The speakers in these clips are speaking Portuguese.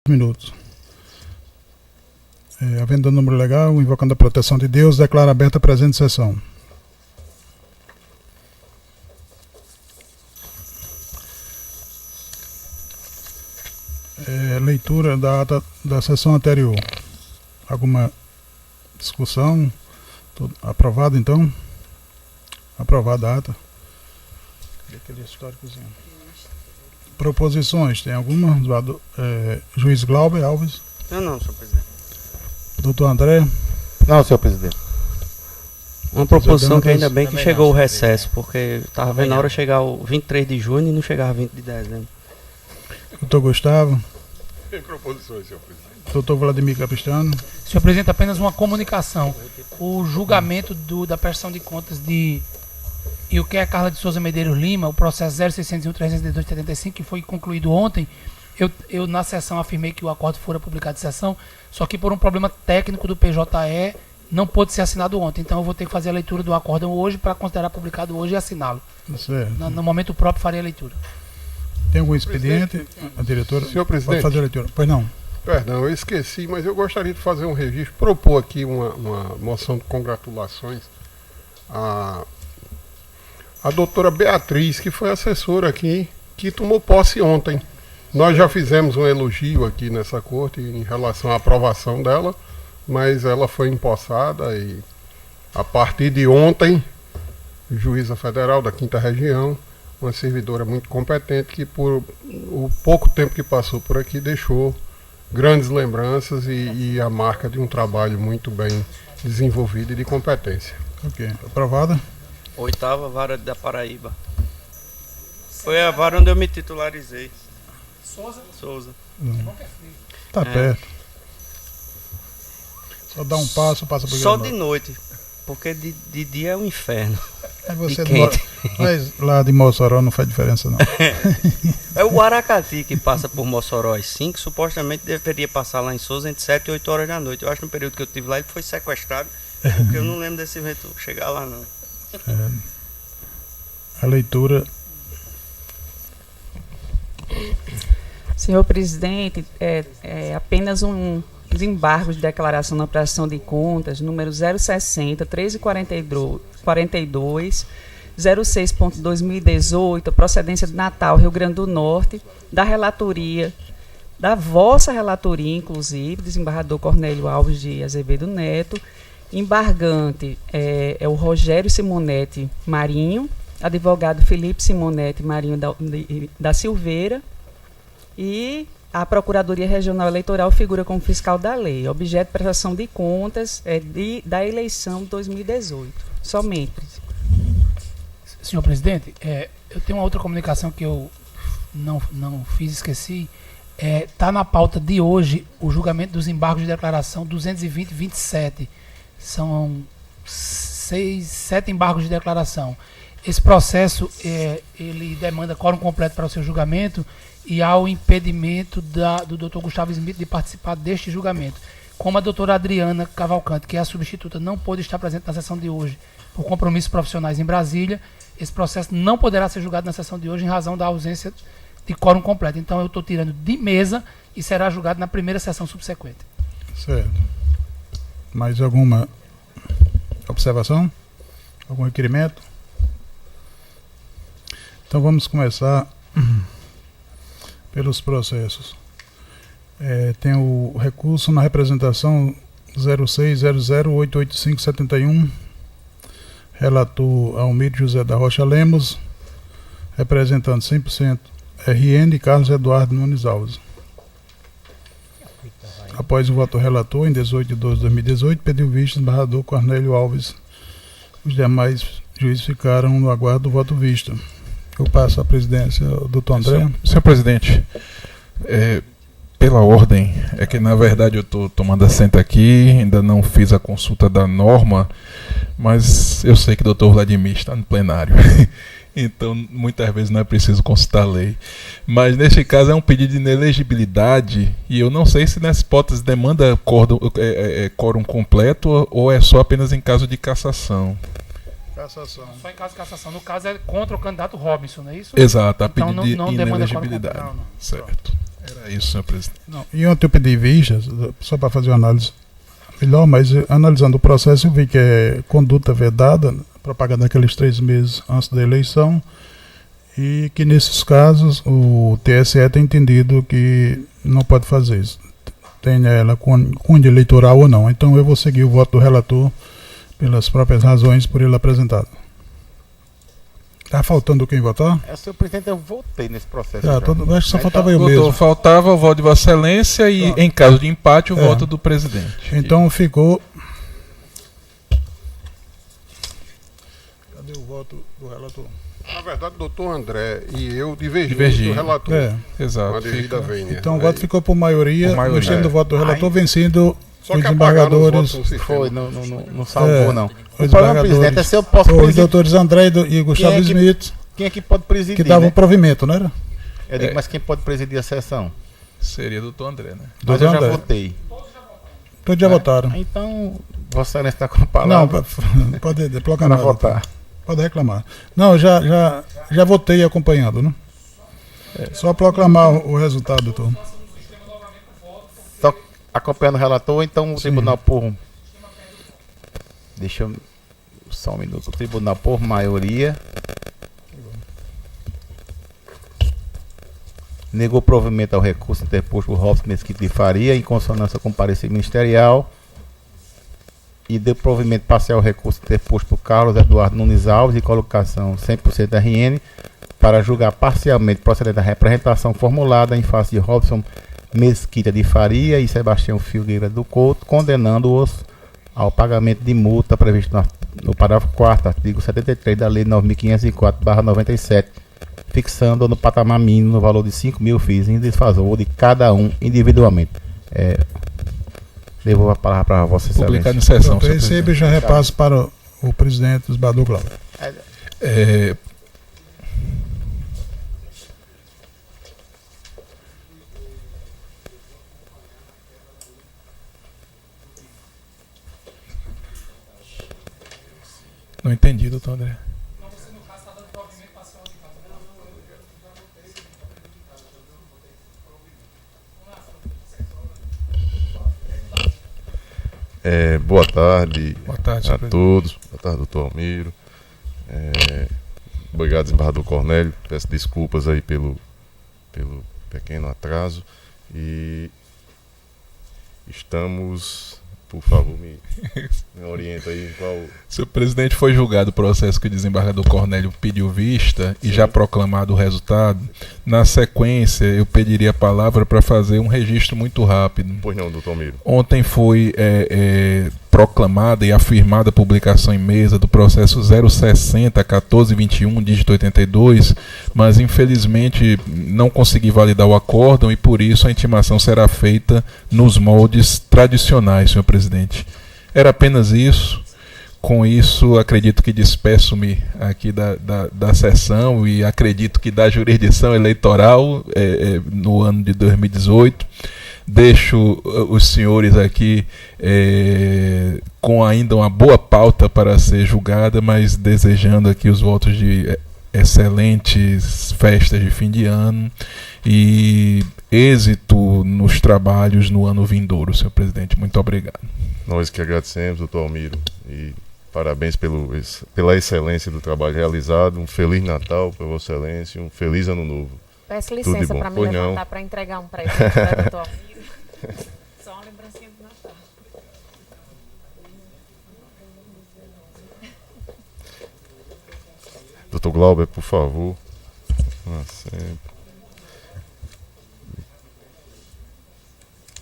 Minutos. Havendo o número legal, invocando a proteção de Deus, declaro aberta a presente sessão. Leitura da ata da sessão anterior. Alguma discussão? Aprovado, então? Aprovada a ata. Aquele históricozinho. Proposições, tem alguma? Juiz Glauber Alves? Eu não, senhor presidente. Doutor André? Não, senhor presidente. Uma proposição que ainda bem que chegou o recesso, porque estava vendo a hora chegar o 23 de junho e não chegava 20 de dezembro. Doutor Gustavo? Tem proposições, senhor presidente. Doutor Vladimir Capistrano? Senhor presidente, apenas uma comunicação. O julgamento da prestação de contas de e o que é Carla de Souza Medeiros Lima, o processo 0601-302-75, que foi concluído ontem, eu na sessão afirmei que o acordo fora publicado em sessão, só que por um problema técnico do PJE não pôde ser assinado ontem. Então eu vou ter que fazer a leitura do acórdão hoje para considerar publicado hoje e assiná-lo. No momento próprio farei a leitura. Tem algum expediente? A diretora? Senhor presidente. Pode fazer a leitura. Pois não. Perdão, eu esqueci, mas eu gostaria de fazer um registro, propor aqui uma moção de congratulações a doutora Beatriz, que foi assessora aqui, que tomou posse ontem. Nós já fizemos um elogio aqui nessa corte em relação à aprovação dela, mas ela foi empossada e a partir de ontem, juíza federal da 5ª Região, uma servidora muito competente que por o pouco tempo que passou por aqui deixou grandes lembranças e a marca de um trabalho muito bem desenvolvido e de competência. Ok. Aprovada? 8ª Vara da Paraíba. Foi a vara onde eu me titularizei. Souza. Tá perto. Só dá um passo, passa por Só de noite, porque de dia é um inferno. Você mas lá de Mossoró não faz diferença, não. É o Aracati que passa por Mossoró às 5, supostamente deveria passar lá em Souza entre 7 e 8 horas da noite. Eu acho que no período que eu estive lá ele foi sequestrado, porque eu não lembro desse evento chegar lá, não. A leitura. Senhor presidente, apenas um desembargo de declaração na prestação de contas, número 060, 1342, 06.2018, procedência de Natal, Rio Grande do Norte, da relatoria, da vossa relatoria, inclusive, desembargador Cornélio Alves de Azevedo Neto, embargante é o Rogério Simonetti Marinho, advogado Felipe Simonetti Marinho da Silveira, e a Procuradoria Regional Eleitoral figura como fiscal da lei. Objeto de prestação de contas da eleição de 2018. Somente. Senhor presidente, eu tenho uma outra comunicação que eu não fiz, esqueci. Está na pauta de hoje o julgamento dos embargos de declaração 220-27. São 7 embargos de declaração. Esse processo ele demanda quórum completo para o seu julgamento e há o impedimento do Dr. Gustavo Smith de participar deste julgamento. Como a doutora Adriana Cavalcante, que é a substituta, não pôde estar presente na sessão de hoje por compromissos profissionais em Brasília, esse processo não poderá ser julgado na sessão de hoje em razão da ausência de quórum completo. Então eu estou tirando de mesa e será julgado na primeira sessão subsequente. Certo. Mais alguma observação? Algum requerimento? Então vamos começar pelos processos. Tem o recurso na representação 0600888571, relator Almir José da Rocha Lemos, representante 100% RN Carlos Eduardo Nunes Alves. Após o voto relator, em 18 de 12 de 2018, pediu vista o desembargador Cornélio Alves. Os demais juízes ficaram no aguardo do voto vista. Eu passo a presidência ao doutor André. Senhor presidente, pela ordem, é que na verdade eu estou tomando assento aqui, ainda não fiz a consulta da norma, mas eu sei que o doutor Vladimir está no plenário, então muitas vezes não é preciso consultar a lei. Mas neste caso é um pedido de inelegibilidade e eu não sei se nessa hipótese demanda quórum completo ou é só apenas em caso de cassação. Cassação. Só em caso de cassação. No caso é contra o candidato Robinson, não é isso? Exato, a então, pedido não de demanda inelegibilidade. não. Certo. Era isso, senhor presidente. Não, e ontem eu pedi vistas, só para fazer uma análise melhor, mas analisando o processo eu vi que é conduta vedada, propaganda naqueles 3 meses antes da eleição, e que nesses casos o TSE tem entendido que não pode fazer isso, tenha ela cunho eleitoral ou não. Então eu vou seguir o voto do relator pelas próprias razões por ele apresentado. Está faltando quem votar? Senhor presidente, eu votei nesse processo. Acho que só faltava eu Doutor, mesmo. faltava o voto de Vossa Excelência e, em caso de empate, o voto do presidente. Então ficou. Cadê o voto do relator? Na verdade, o doutor André e eu divergimos Divergi. do relator. Exato. Com a devida vênia. Então o voto ficou por maioria, Por maioria. no estilo do voto do relator, vencendo Só os que apagaram os desembargadores. votos no sistema. Foi, não salvou, não. Os O problema, presidente, é se eu posso os presidir. doutores André e Gustavo Quem é que- Smith, Quem é que pode presidir? que davam né? provimento, não era? Eu digo, mas quem pode presidir a sessão? Seria doutor André, né? Mas Doutor eu já André. votei. Todos já votaram. Então, Vossa Excelência está com a Não, palavra pode para proclamar. votar. Pode reclamar. Não, já votei acompanhando, né? Só proclamar o resultado, doutor. Só acompanhando o relator, então o Sim. tribunal por. Deixa eu. Só um minuto. O tribunal por maioria. Negou provimento ao recurso interposto por Robson Mesquita de Faria, em consonância com o parecer ministerial. E deu provimento parcial ao recurso interposto por Carlos Eduardo Nunes Alves, de colocação 100% RN, para julgar parcialmente procedente da representação formulada em face de Robson Mesquita de Faria e Sebastião Filgueira do Couto, condenando-os ao pagamento de multa previsto no parágrafo 4º, artigo 73 da Lei 9.504/97, fixando no patamar mínimo no valor de 5.000 FIIs em desfavor de cada um individualmente. Devolvo a palavra para Vossa Excelência. Publicado em sessão, Pronto, senhor recebo e presidente. já repasso para o presidente dos Badu Glauber. É, Não entendi, doutor André. Boa tarde Boa tarde, senhor a presidente. todos. Boa tarde, doutor Almiro. Obrigado, desembargador Cornélio. Peço desculpas aí pelo pequeno atraso. E estamos, por favor, me orienta aí em qual. Senhor presidente, foi julgado o processo que o desembargador Cornélio pediu vista e já proclamado o resultado. Na sequência, eu pediria a palavra para fazer um registro muito rápido. Pois não, doutor Almiro. Ontem foi proclamada e afirmada a publicação em mesa do processo 060-1421, dígito 82, mas infelizmente não consegui validar o acórdão e por isso a intimação será feita nos moldes tradicionais, senhor presidente. Era apenas isso. Com isso, acredito que despeço-me aqui da sessão e acredito que da jurisdição eleitoral no ano de 2018. Deixo os senhores aqui com ainda uma boa pauta para ser julgada, mas desejando aqui os votos de excelentes festas de fim de ano e êxito nos trabalhos no ano vindouro, senhor presidente. Muito obrigado. Nós que agradecemos, doutor Almiro, e parabéns pela excelência do trabalho realizado. Um Feliz Natal para Vossa Excelência, um Feliz Ano Novo. Peço Tudo de licença bom. para me Pois não. levantar para entregar um presente para o doutor Almiro. Só uma lembrancinha do Natal. Doutor Glauber, por favor.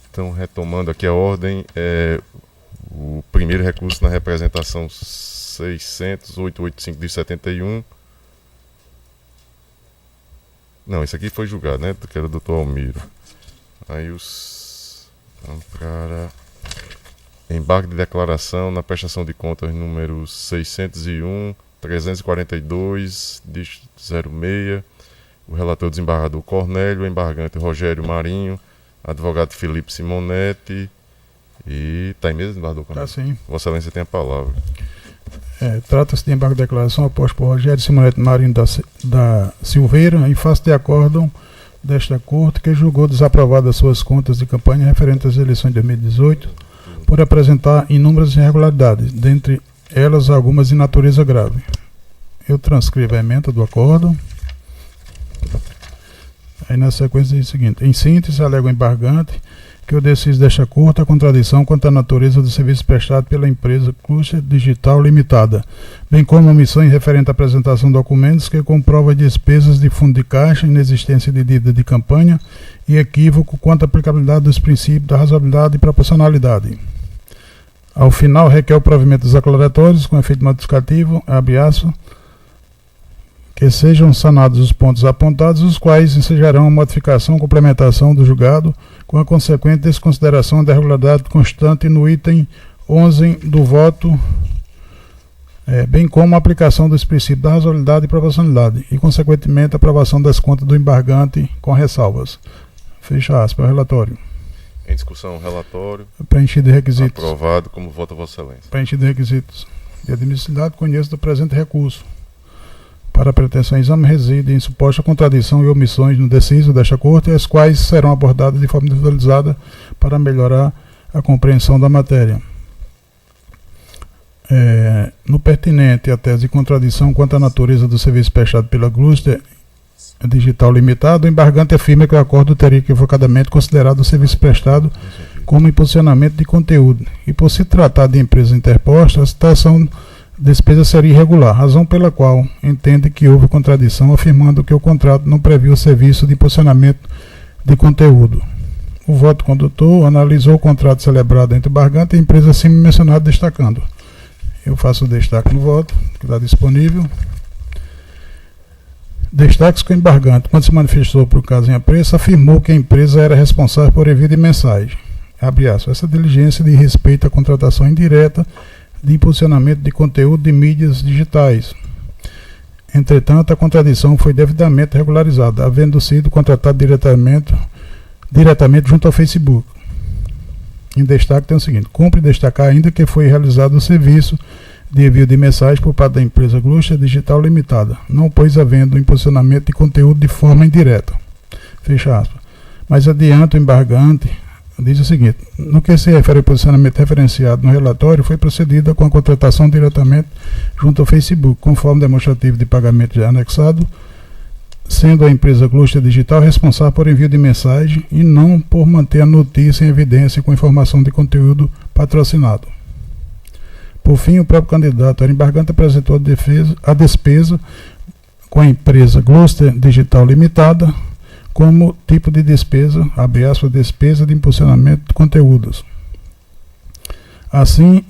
Então, retomando aqui a ordem, o primeiro recurso na representação 600.885 de 71. Não, esse aqui foi julgado, né? Que era o doutor Almiro. Aí os... Para embargo de declaração na prestação de contas número 601, 342, dígito 06. O relator desembargador Cornélio, o embargante Rogério Marinho, advogado Felipe Simonetti. E está em mesa, desembargador Cornélio? Sim. Vossa Excelência tem a palavra. Trata-se de embargo de declaração oposto por Rogério Simonetti Marinho da Silveira, em face de acórdão desta Corte, que julgou desaprovadas suas contas de campanha referentes às eleições de 2018, por apresentar inúmeras irregularidades, dentre elas algumas de natureza grave. Eu transcrevo a ementa do acordo. Aí na sequência diz o seguinte: em síntese, alega o embargante que o deciso desta Corte a contradição quanto à natureza do serviço prestado pela empresa Cluster Digital Limitada, bem como omissões referente à apresentação de documentos que comprova despesas de fundo de caixa, inexistência de dívida de campanha e equívoco quanto à aplicabilidade dos princípios da razoabilidade e proporcionalidade. Ao final, requer o provimento dos declaratórios com efeito modificativo, abre aspas, que sejam sanados os pontos apontados, os quais ensejarão a modificação ou complementação do julgado, com a consequente desconsideração da irregularidade constante no item 11 do voto, bem como a aplicação dos princípios da razoabilidade e proporcionalidade, e, consequentemente, a aprovação das contas do embargante com ressalvas. Fecha aspas, relatório. Em discussão, relatório. Preenchido requisitos. Aprovado. Como vota Vossa Excelência? Preenchido requisitos de admissibilidade, conheço do presente recurso. Para a pretensão em exame reside em suposta contradição e omissões no deciso desta Corte, as quais serão abordadas de forma individualizada para melhorar a compreensão da matéria. No pertinente à tese de contradição quanto à natureza do serviço prestado pela Cluster Digital Limitada, o embargante afirma que o acordo teria equivocadamente considerado o serviço prestado como impulsionamento de conteúdo, e por se tratar de empresa interposta, a citação despesa seria irregular, razão pela qual entende que houve contradição, afirmando que o contrato não previu o serviço de impulsionamento de conteúdo. O voto condutor analisou o contrato celebrado entre o embargante e a empresa acima mencionada, destacando. Eu faço o destaque no voto, que está disponível. Destaques que o embargante, quando se manifestou por caso em apreço, afirmou que a empresa era responsável por envio de mensagem. Abre aspas, essa diligência de respeito à contratação indireta de impulsionamento de conteúdo de mídias digitais. Entretanto, a contradição foi devidamente regularizada, havendo sido contratado diretamente junto ao Facebook. Em destaque tem o seguinte: cumpre destacar ainda que foi realizado o serviço de envio de mensagens por parte da empresa Cluster Digital Limitada, não pois havendo impulsionamento de conteúdo de forma indireta. Fecha aspas. Mais adiante, o embargante diz o seguinte: no que se refere ao posicionamento referenciado no relatório, foi procedida com a contratação diretamente junto ao Facebook, conforme demonstrativo de pagamento já anexado, sendo a empresa Cluster Digital responsável por envio de mensagem e não por manter a notícia em evidência com informação de conteúdo patrocinado. Por fim, o próprio candidato embargante apresentou a despesa com a empresa Cluster Digital Limitada como tipo de despesa, abre aspas, despesa de impulsionamento de conteúdos. Assim,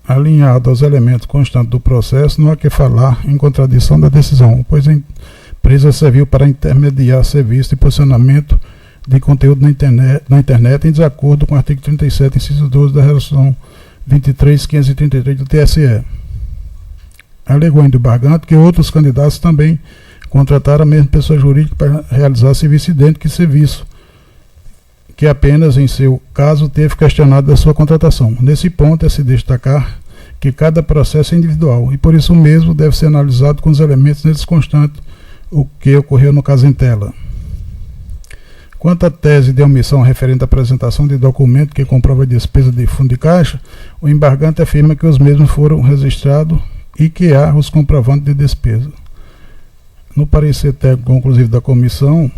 alinhado aos elementos constantes do processo, não há que falar em contradição da decisão, pois a empresa serviu para intermediar serviço de impulsionamento de conteúdo na internet em desacordo com o artigo 37, inciso 12 da Resolução 23.533 do TSE. Alegou ainda o embargante que outros candidatos também contratar a mesma pessoa jurídica para realizar serviço idêntico que serviço, que apenas em seu caso teve questionado da sua contratação. Nesse ponto é se destacar que cada processo é individual e por isso mesmo deve ser analisado com os elementos neles constantes, o que ocorreu no caso em tela. Quanto à tese de omissão referente à apresentação de documento que comprova a despesa de fundo de caixa, o embargante afirma que os mesmos foram registrados e que há os comprovantes de despesa. No parecer técnico conclusivo da comissão,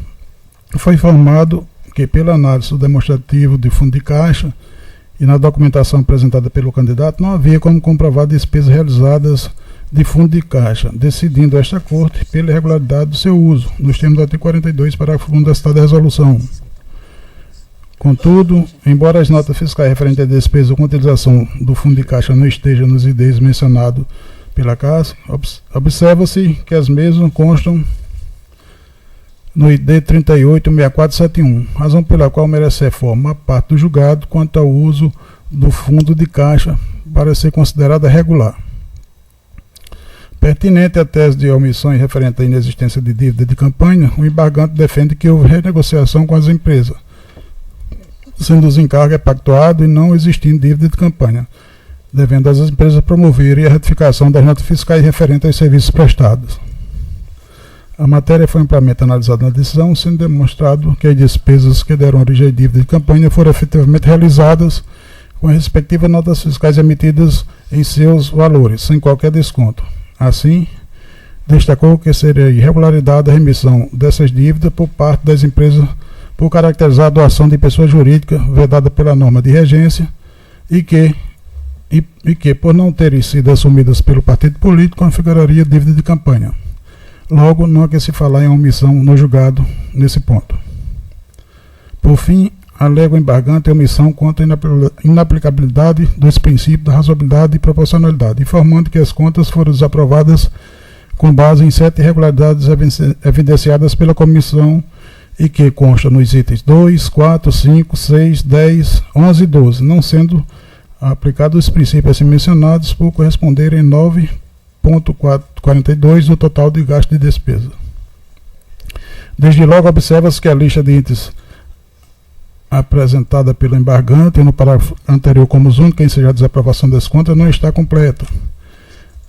foi informado que, pela análise do demonstrativo de fundo de caixa e na documentação apresentada pelo candidato, não havia como comprovar despesas realizadas de fundo de caixa, decidindo esta Corte pela irregularidade do seu uso, nos termos do artigo 42, parágrafo 1 da citada resolução. Contudo, embora as notas fiscais referentes à despesa com utilização do fundo de caixa não estejam nos IDs mencionados pela Casa, observa-se que as mesmas constam no ID 386471, razão pela qual merece reforma a parte do julgado quanto ao uso do fundo de caixa para ser considerada regular. Pertinente à tese de omissões referente à inexistência de dívida de campanha, o embargante defende que houve renegociação com as empresas, sendo os encargos pactuados e não existindo dívida de campanha, devendo as empresas promoverem a retificação das notas fiscais referentes aos serviços prestados. A matéria foi amplamente analisada na decisão, sendo demonstrado que as despesas que deram origem à dívida de campanha foram efetivamente realizadas com as respectivas notas fiscais emitidas em seus valores, sem qualquer desconto. Assim, destacou que seria irregularidade a remissão dessas dívidas por parte das empresas por caracterizar a doação de pessoa jurídica vedada pela norma de regência e que, por não terem sido assumidas pelo partido político, configuraria dívida de campanha. Logo, não há que se falar em omissão no julgado nesse ponto. Por fim, alega o embargante a omissão quanto à inaplicabilidade dos princípios da razoabilidade e proporcionalidade, informando que as contas foram desaprovadas com base em 7 irregularidades evidenciadas pela comissão e que consta nos itens 2, 4, 5, 6, 10, 11 e 12, não sendo aplicados os princípios assim mencionados por corresponderem 9,42 do total de gasto de despesa. Desde logo, observa-se que a lista de itens apresentada pelo embargante no parágrafo anterior como os únicos que ensejar a desaprovação das contas não está completa.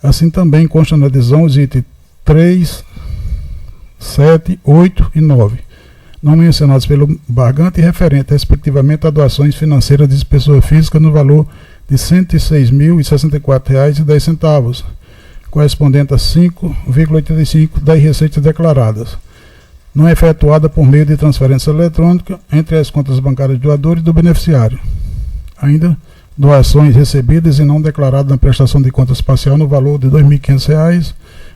Assim também consta na adesão os itens 3, 7, 8 e 9, não mencionados pelo embargante e referente respectivamente a doações financeiras de pessoa física no valor de R$ 106.064,10, correspondente a 5,85% das receitas declaradas, não efetuada por meio de transferência eletrônica entre as contas bancárias do doador e do beneficiário. Ainda, doações recebidas e não declaradas na prestação de contas parcial no valor de R$ 2.500,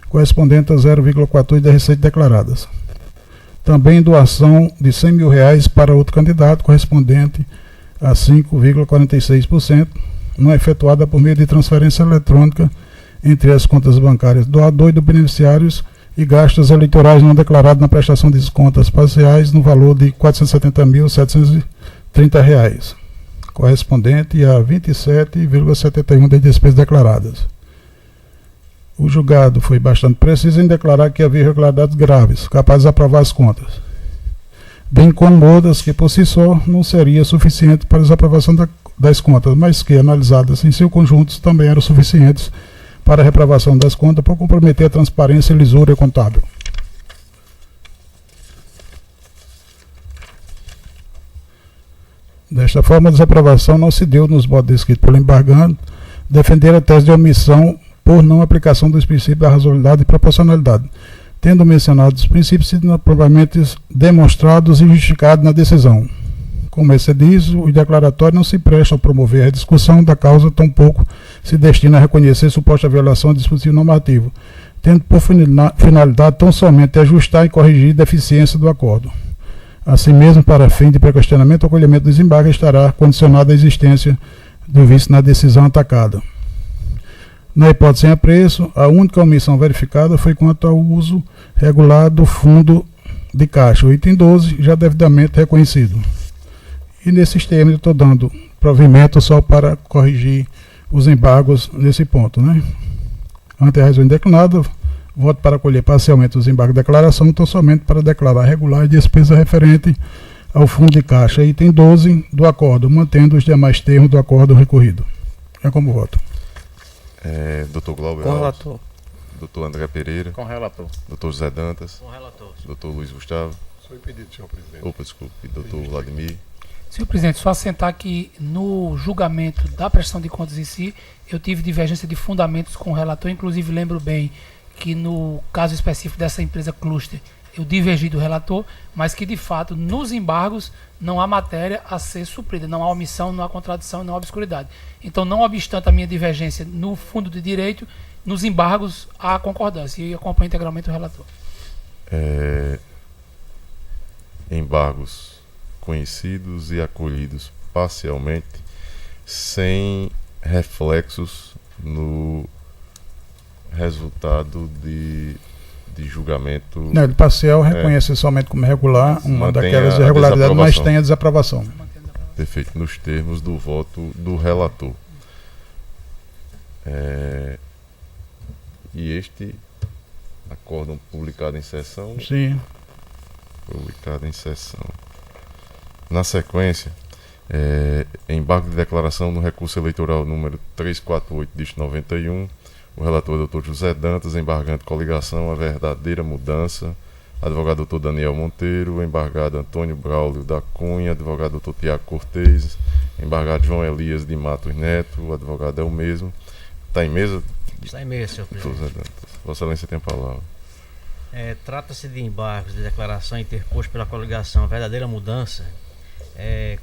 correspondente a 0,14% das receitas declaradas. Também doação de R$ 100.000 para outro candidato, correspondente a 5,46%, não efetuada por meio de transferência eletrônica entre as contas bancárias do doador e do beneficiários e gastos eleitorais não declarados na prestação de contas parciais no valor de R$ 470.730, correspondente a 27,71% das despesas declaradas. O julgado foi bastante preciso em declarar que havia irregularidades graves, capazes de aprovar as contas, bem como outras que por si só não seria suficiente para a desaprovação das contas, mas que, analisadas em seu conjunto, também eram suficientes para a reprovação das contas por comprometer a transparência e lisura contábil. Desta forma, a desaprovação não se deu nos modos descritos pelo embargante, defender a tese de omissão por não aplicação dos princípios da razoabilidade e proporcionalidade, tendo mencionado os princípios sido provavelmente demonstrados e justificados na decisão. Como esse diz, o declaratório não se presta a promover a discussão da causa, tampouco se destina a reconhecer suposta violação do dispositivo normativo, tendo por finalidade tão somente ajustar e corrigir deficiência do acordo. Assim mesmo, para fim de pré-questionamento, o acolhimento do desembarque estará condicionado à existência do vício na decisão atacada. Na hipótese sem apreço, a única omissão verificada foi quanto ao uso regular do fundo de caixa, o item 12, já devidamente reconhecido. E nesses termos eu estou dando provimento só para corrigir os embargos nesse ponto, né? Ante a razão indeclinada, voto para acolher parcialmente os embargos de declaração, então somente para declarar regular a despesa referente ao fundo de caixa, item 12 do acordo, mantendo os demais termos do acordo recorrido. É como voto. Doutor Glauber Com Alves, relator. doutor André Pereira, Com relator. doutor José Dantas, Com relator. doutor Luiz Gustavo, Sou impedido, senhor presidente. opa, desculpe, e doutor Vladimir. Senhor presidente, só assentar que no julgamento da prestação de contas em si, eu tive divergência de fundamentos com o relator, inclusive lembro bem que no caso específico dessa empresa Cluster, eu divergi do relator, mas que de fato nos embargos não há matéria a ser suprida, não há omissão, não há contradição, não há obscuridade. Então, não obstante a minha divergência no fundo de direito, nos embargos há concordância e eu acompanho integralmente o relator. Embargos conhecidos e acolhidos parcialmente, sem reflexos no resultado de julgamento. Não, de parcial reconhece somente como regular uma Mantém daquelas a irregularidades, mas desaprovação. tem a desaprovação. Perfeito, nos termos do voto do relator. E este acórdão publicado em sessão. Sim. Publicado em sessão. Na sequência, embargo de declaração no recurso eleitoral número 348, dígito 91, O relator Dr. José Dantas, embargante coligação A Verdadeira Mudança, advogado Dr. Daniel Monteiro, embargado Antônio Braulio da Cunha, advogado Dr. Tiago Cortez, embargado João Elias de Matos Neto, o advogado é o mesmo. Está em mesa? Está em mesa, senhor Dr. presidente. José Dantas. Vossa Excelência tem a palavra. Trata-se de embargos de declaração interposto pela coligação Verdadeira Mudança,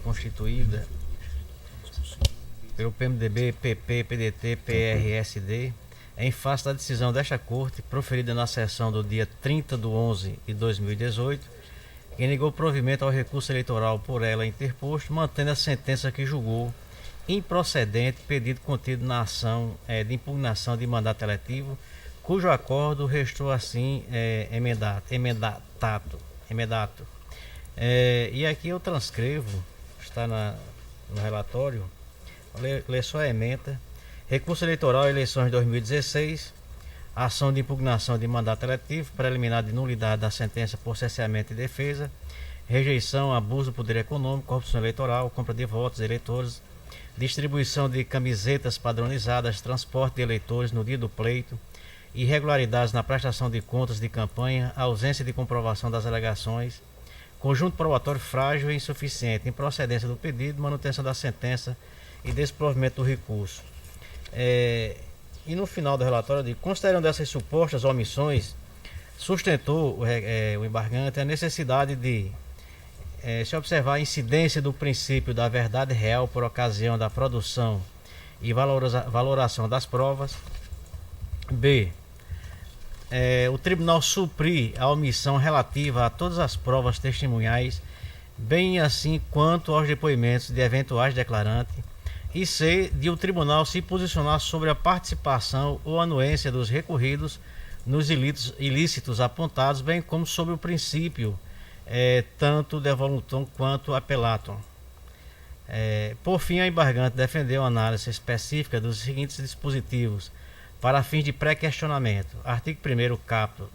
constituída pelo PMDB, PP, PDT, PRSD, em face da decisão desta Corte, proferida na sessão do dia 30/11/2018, que negou provimento ao recurso eleitoral por ela interposto, mantendo a sentença que julgou improcedente pedido contido na ação de impugnação de mandato eletivo, cujo acordo restou assim emendato. E aqui eu transcrevo, está no relatório, lê só a ementa. Recurso eleitoral eleições 2016, ação de impugnação de mandato eletivo, preliminar de nulidade da sentença por cerceamento e defesa, rejeição, abuso do poder econômico, corrupção eleitoral, compra de votos, eleitores, distribuição de camisetas padronizadas, transporte de eleitores no dia do pleito, irregularidades na prestação de contas de campanha, ausência de comprovação das alegações, conjunto probatório frágil e insuficiente, improcedência do pedido, manutenção da sentença e desprovimento do recurso. E no final do relatório, considerando essas supostas omissões, sustentou o embargante a necessidade de se observar a incidência do princípio da verdade real por ocasião da produção e valoração das provas. B. O tribunal suprir a omissão relativa a todas as provas testemunhais, bem assim quanto aos depoimentos de eventuais declarantes. E C. De o tribunal se posicionar sobre a participação ou anuência dos recorridos nos ilícitos apontados, bem como sobre o princípio tanto de voluntariam quanto apelatum. Por fim, a embargante defendeu a análise específica dos seguintes dispositivos para fins de pré-questionamento: artigo 1º caput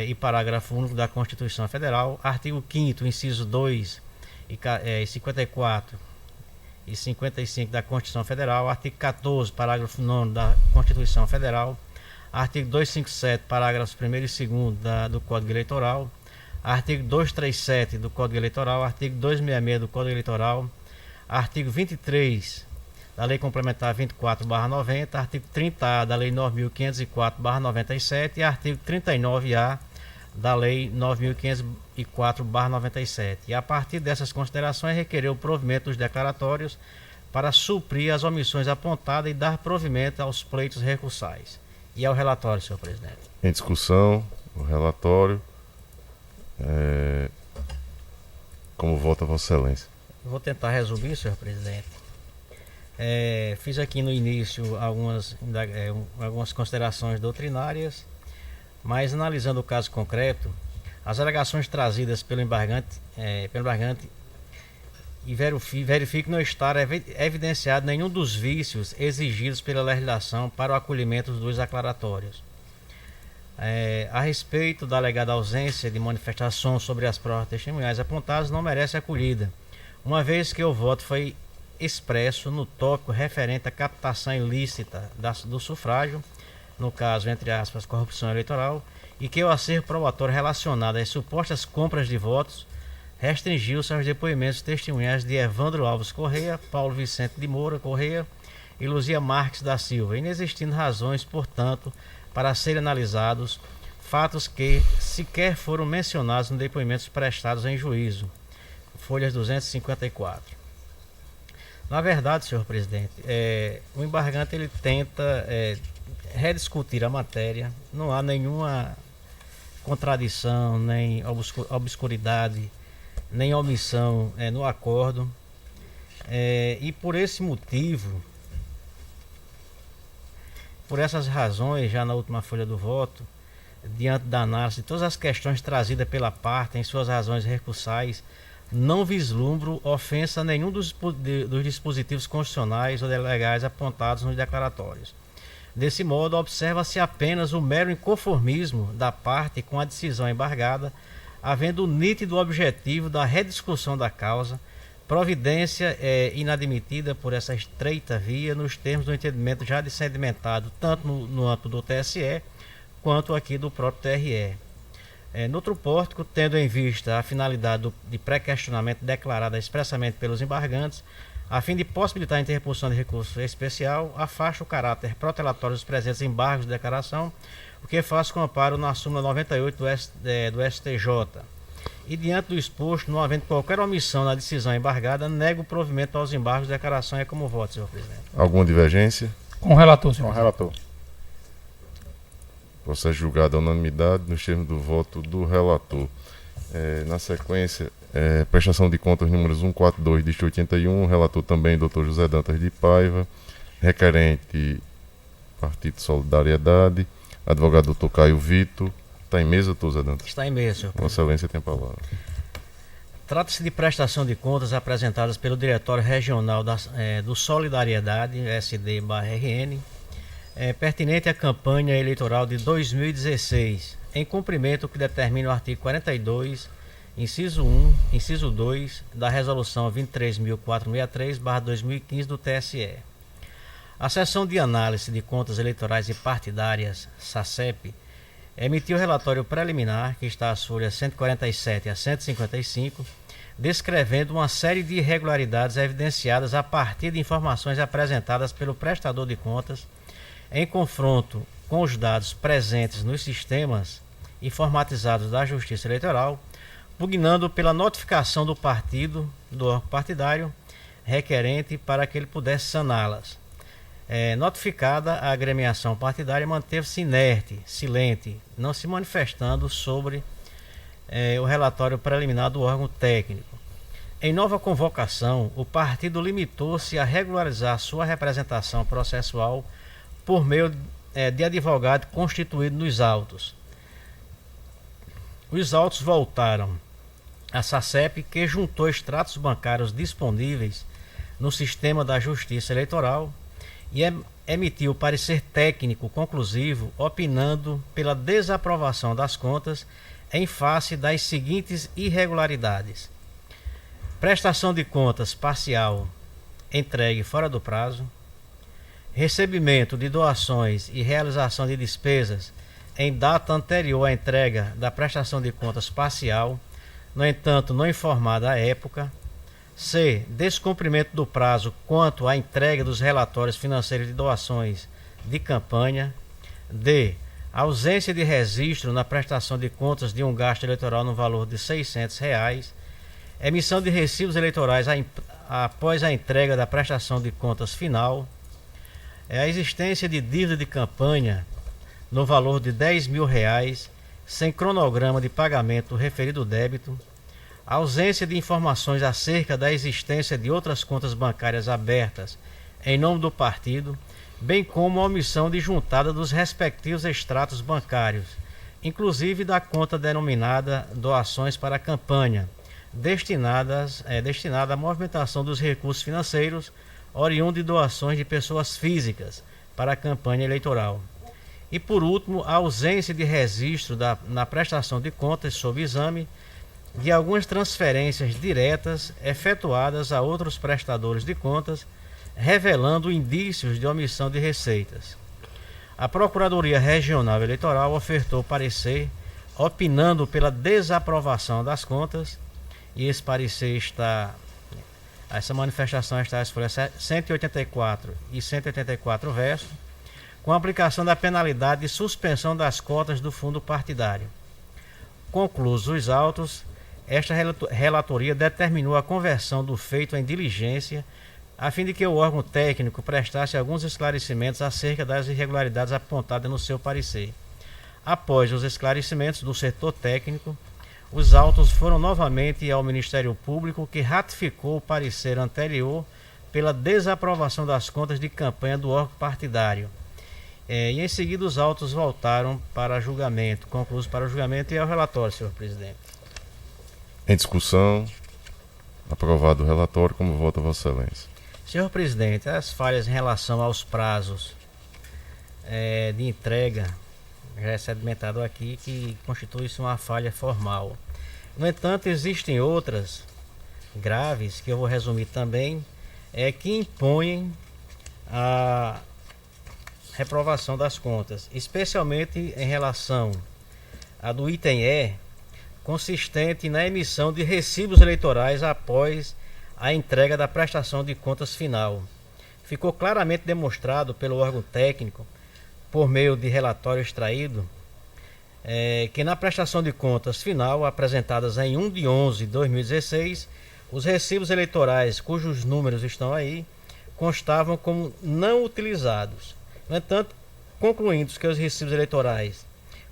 e parágrafo único da Constituição Federal, artigo 5º, inciso 2 e 54 e 55 da Constituição Federal, artigo 14, parágrafo 9 da Constituição Federal, artigo 257, parágrafos 1º e 2º do Código Eleitoral, artigo 237 do Código Eleitoral, artigo 266 do Código Eleitoral, artigo 23 da Lei Complementar 24/90, artigo 30A da Lei 9.504/97 e artigo 39A da Lei 9.504/97. E a partir dessas considerações requereu o provimento dos declaratórios para suprir as omissões apontadas e dar provimento aos pleitos recursais. E ao relatório, senhor presidente. Em discussão, o relatório. Como vota Vossa Excelência? Vou tentar resumir, senhor presidente. Fiz aqui no início algumas considerações doutrinárias, mas analisando o caso concreto, as alegações trazidas pelo embargante e verifique não estar evidenciado nenhum dos vícios exigidos pela legislação para o acolhimento dos declaratórios. A respeito da alegada ausência de manifestação sobre as provas testemunhais apontadas, não merece acolhida, uma vez que o voto foi expresso no tópico referente à captação ilícita do sufrágio, no caso, entre aspas, corrupção eleitoral, e que o acervo probatório relacionado às supostas compras de votos restringiu-se aos depoimentos testemunhais de Evandro Alves Correia, Paulo Vicente de Moura Correia e Luzia Marques da Silva, inexistindo razões, portanto, para serem analisados fatos que sequer foram mencionados nos depoimentos prestados em juízo. Folhas 254. Na verdade, senhor presidente, o embargante ele tenta rediscutir a matéria, não há nenhuma contradição, nem obscuridade, nem omissão no acordo, e por esse motivo, por essas razões, já na última folha do voto, diante da análise de todas as questões trazidas pela parte em suas razões recursais, não vislumbro ofensa a nenhum dos dispositivos constitucionais ou legais apontados nos declaratórios. Desse modo, observa-se apenas o mero inconformismo da parte com a decisão embargada, havendo o nítido objetivo da rediscussão da causa, providência é inadmitida por essa estreita via nos termos do entendimento já sedimentado tanto no âmbito do TSE quanto aqui do próprio TRE. No outro pórtico, tendo em vista a finalidade de pré-questionamento declarada expressamente pelos embargantes, a fim de possibilitar a interposição de recurso especial, afasta o caráter protelatório dos presentes embargos de declaração, o que faz com amparo na súmula 98 do STJ. E diante do exposto, não havendo qualquer omissão na decisão embargada, nego o provimento aos embargos de declaração. É como voto, senhor presidente. Alguma divergência? Com o relator, senhor. Com o relator. Processo julgado à unanimidade nos termos do voto do relator. Na sequência, prestação de contas números 142 de 81, relator também Dr. José Dantas de Paiva, requerente Partido Solidariedade, advogado Dr. Caio Vitor. Está em mesa, doutor José Dantas? Está em mesa, senhor Vossa Excelência tem a palavra. Trata-se de prestação de contas apresentadas pelo Diretório Regional do Solidariedade, SD/RN, pertinente à campanha eleitoral de 2016, em cumprimento do que determina o artigo 42, inciso 1, inciso 2, da Resolução 23.463/2015 do TSE. A Seção de Análise de Contas Eleitorais e Partidárias, SACEP, emitiu o relatório preliminar, que está às folhas 147 a 155, descrevendo uma série de irregularidades evidenciadas a partir de informações apresentadas pelo prestador de contas, em confronto com os dados presentes nos sistemas informatizados da Justiça Eleitoral, pugnando pela notificação do partido, do órgão partidário, requerente para que ele pudesse saná-las. Notificada, a agremiação partidária manteve-se inerte, silente, não se manifestando sobre o relatório preliminar do órgão técnico. Em nova convocação, o partido limitou-se a regularizar sua representação processual por meio de advogado constituído nos autos. Os autos voltaram à SACEP, que juntou extratos bancários disponíveis no sistema da Justiça Eleitoral e emitiu parecer técnico conclusivo, opinando pela desaprovação das contas em face das seguintes irregularidades: prestação de contas parcial entregue fora do prazo, recebimento de doações e realização de despesas em data anterior à entrega da prestação de contas parcial, no entanto não informada à época. C. Descumprimento do prazo quanto à entrega dos relatórios financeiros de doações de campanha. D. Ausência de registro na prestação de contas de um gasto eleitoral no valor de R$ 600. Emissão de recibos eleitorais após a entrega da prestação de contas final. A existência de dívida de campanha no valor de R$ 10.000, sem cronograma de pagamento do referido débito. A ausência de informações acerca da existência de outras contas bancárias abertas em nome do partido, bem como a omissão de juntada dos respectivos extratos bancários, inclusive da conta denominada Doações para a Campanha, destinada à movimentação dos recursos financeiros oriundo de doações de pessoas físicas para a campanha eleitoral. E, por último, a ausência de registro na prestação de contas sob exame de algumas transferências diretas efetuadas a outros prestadores de contas, revelando indícios de omissão de receitas. A Procuradoria Regional Eleitoral ofertou parecer, opinando pela desaprovação das contas, e esse parecer essa manifestação está às folhas 184 e 184 verso, com a aplicação da penalidade de suspensão das cotas do fundo partidário. Conclusos os autos, esta relatoria determinou a conversão do feito em diligência, a fim de que o órgão técnico prestasse alguns esclarecimentos acerca das irregularidades apontadas no seu parecer. Após os esclarecimentos do setor técnico, os autos foram novamente ao Ministério Público, que ratificou o parecer anterior pela desaprovação das contas de campanha do órgão partidário. E em seguida os autos voltaram para julgamento, concluídos para o julgamento e ao relatório, senhor presidente. Em discussão, aprovado o relatório, como vota Vossa Excelência? Senhor presidente, as falhas em relação aos prazos de entrega, já é sedimentado aqui, que constitui-se uma falha formal. No entanto, existem outras graves, que eu vou resumir também, que impõem a reprovação das contas, especialmente em relação a do item E, consistente na emissão de recibos eleitorais após a entrega da prestação de contas final. Ficou claramente demonstrado pelo órgão técnico, por meio de relatório extraído, que na prestação de contas final, apresentadas em 1 de 11 de 2016, os recibos eleitorais, cujos números estão aí, constavam como não utilizados. No entanto, concluindo que os recibos eleitorais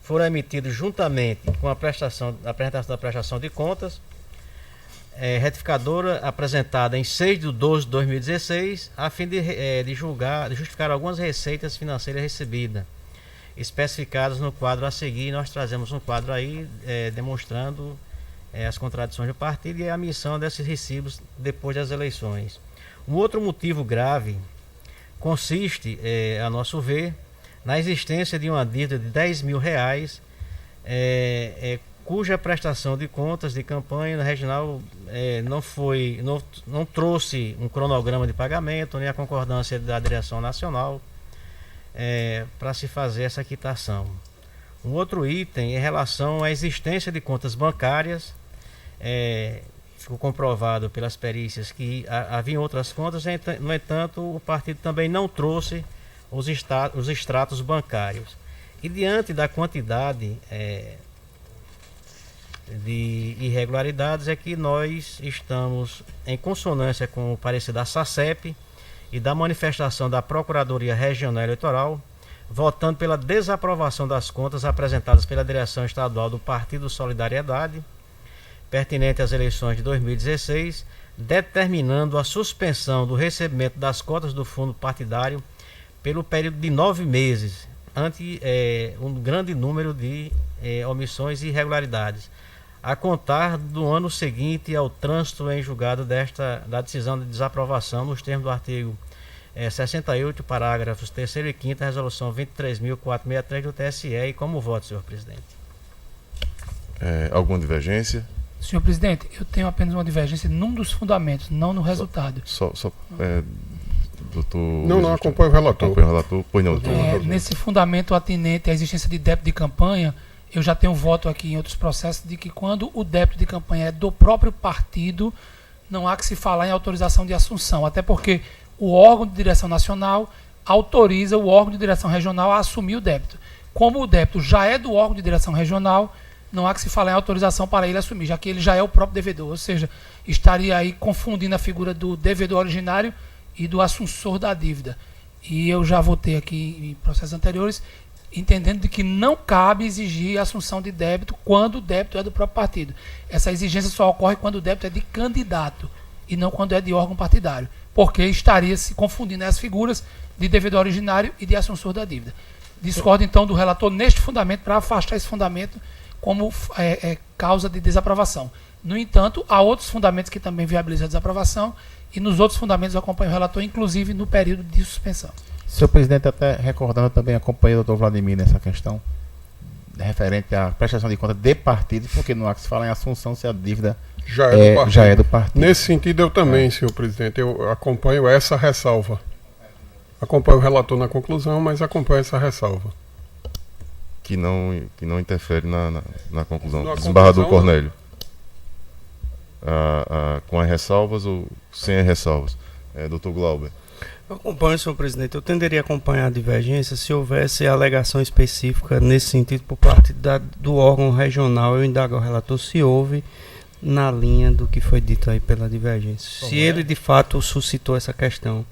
foram emitidos juntamente com a apresentação da prestação de contas, retificadora apresentada em 6 de 12 de 2016, a fim de justificar algumas receitas financeiras recebidas, especificadas no quadro a seguir. Nós trazemos um quadro aí demonstrando as contradições do partido e a emissão desses recibos depois das eleições. Um outro motivo grave consiste, a nosso ver, na existência de uma dívida de R$10 mil, cuja prestação de contas de campanha regional não trouxe um cronograma de pagamento, nem a concordância da direção nacional para se fazer essa quitação. Um outro item em relação à existência de contas bancárias, ficou comprovado pelas perícias que havia outras contas, no entanto, o partido também não trouxe os extratos bancários. E diante da quantidade de irregularidades, é que nós estamos em consonância com o parecer da SACEP e da manifestação da Procuradoria Regional Eleitoral, votando pela desaprovação das contas apresentadas pela direção estadual do Partido Solidariedade, pertinente às eleições de 2016, determinando a suspensão do recebimento das cotas do fundo partidário pelo período de 9 meses, ante um grande número de omissões e irregularidades, a contar do ano seguinte ao trânsito em julgado da decisão de desaprovação, nos termos do artigo 68, parágrafos 3º e 5º, da resolução 23.463 do TSE. E como voto, senhor presidente? Alguma divergência? Senhor presidente, eu tenho apenas uma divergência num dos fundamentos, não no resultado. Doutor... Não, acompanho o relator. Acompanho o relator. Pois não, doutor. Nesse fundamento atinente à existência de débito de campanha, eu já tenho voto aqui em outros processos de que quando o débito de campanha é do próprio partido, não há que se falar em autorização de assunção, até porque o órgão de direção nacional autoriza o órgão de direção regional a assumir o débito. Como o débito já é do órgão de direção regional, não há que se falar em autorização para ele assumir, já que ele já é o próprio devedor, ou seja, estaria aí confundindo a figura do devedor originário e do assunsor da dívida. E eu já votei aqui em processos anteriores, entendendo de que não cabe exigir a assunção de débito quando o débito é do próprio partido. Essa exigência só ocorre quando o débito é de candidato e não quando é de órgão partidário, porque estaria se confundindo as figuras de devedor originário e de assunsor da dívida. Discordo então do relator neste fundamento para afastar esse fundamento como causa de desaprovação. No entanto, há outros fundamentos que também viabilizam a desaprovação e nos outros fundamentos eu acompanho o relator, inclusive no período de suspensão. Senhor presidente, até recordando, eu também acompanhei o doutor Vladimir nessa questão referente à prestação de conta de partido, porque não há que se falar em assunção se a dívida já é do partido. Nesse sentido, eu também, senhor presidente, eu acompanho essa ressalva. Acompanho o relator na conclusão, mas acompanho essa ressalva. Que não interfere na conclusão. Na Desembargador conclusão, Cornélio. Com as ressalvas ou sem as ressalvas? Doutor Glauber. Eu acompanho, senhor presidente. Eu tenderia a acompanhar a divergência se houvesse alegação específica nesse sentido por parte do órgão regional. Eu indago ao relator se houve na linha do que foi dito aí pela divergência. Se ele de fato suscitou essa questão.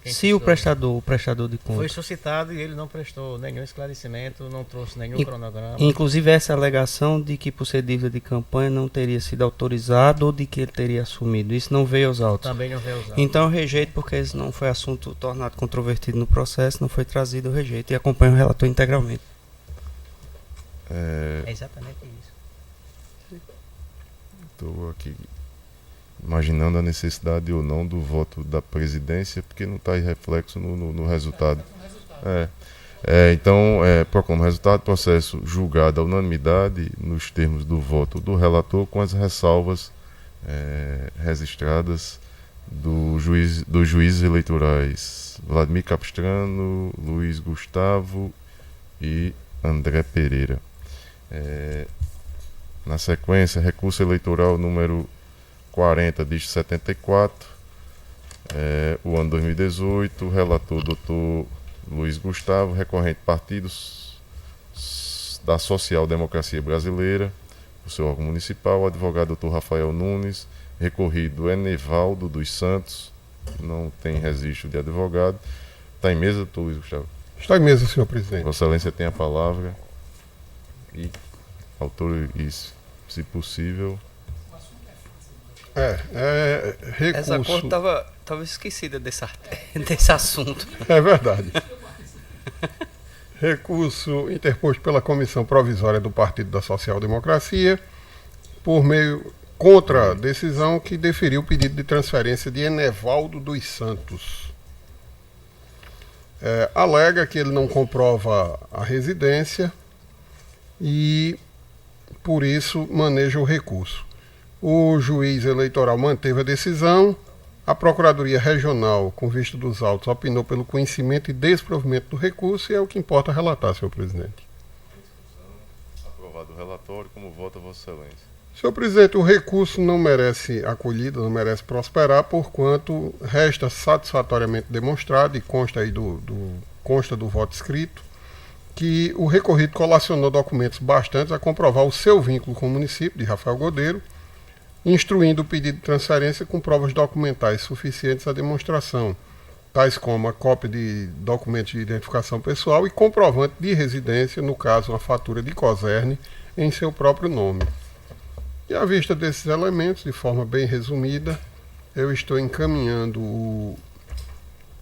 Se o prestador de conta foi suscitado e ele não prestou nenhum esclarecimento, não trouxe nenhum cronograma. Inclusive essa alegação de que por ser dívida de campanha não teria sido autorizado ou de que ele teria assumido. Isso não veio aos autos. Também não veio aos autos. Então eu rejeito porque esse não foi assunto tornado controvertido no processo, não foi trazido, eu rejeito e acompanho o relator integralmente. É exatamente isso. Estou aqui imaginando a necessidade ou não do voto da presidência, porque não está aí reflexo no resultado. Então, proclamo o resultado do processo julgado à unanimidade nos termos do voto do relator, com as ressalvas registradas dos juízes eleitorais Vladimir Capistrano, Luiz Gustavo e André Pereira. Na sequência, recurso eleitoral número 40, dígito 74, o ano 2018, relator Dr. Luiz Gustavo, recorrente partidos da Social Democracia Brasileira, o seu órgão municipal, advogado Dr. Rafael Nunes, recorrido Enevaldo dos Santos, não tem registro de advogado. Está em mesa, doutor Luiz Gustavo? Está em mesa, senhor presidente. Vossa Excelência tem a palavra e autor isso, se possível. Recurso. Essa corte estava esquecida desse assunto. É verdade. Recurso interposto pela Comissão Provisória do Partido da Social Democracia contra a decisão que deferiu o pedido de transferência de Enevaldo dos Santos. Alega que ele não comprova a residência e, por isso, maneja o recurso. O juiz eleitoral manteve a decisão. A Procuradoria Regional, com vista dos autos, opinou pelo conhecimento e desprovimento do recurso e é o que importa relatar, senhor presidente. Aprovado o relatório, como vota Vossa Excelência? Senhor presidente, o recurso não merece acolhida, não merece prosperar, porquanto resta satisfatoriamente demonstrado, e consta aí consta do voto escrito, que o recorrido colacionou documentos bastantes a comprovar o seu vínculo com o município de Rafael Godeiro, instruindo o pedido de transferência com provas documentais suficientes à demonstração, tais como a cópia de documentos de identificação pessoal e comprovante de residência, no caso, uma fatura de COSERN, em seu próprio nome. E à vista desses elementos, de forma bem resumida, eu estou encaminhando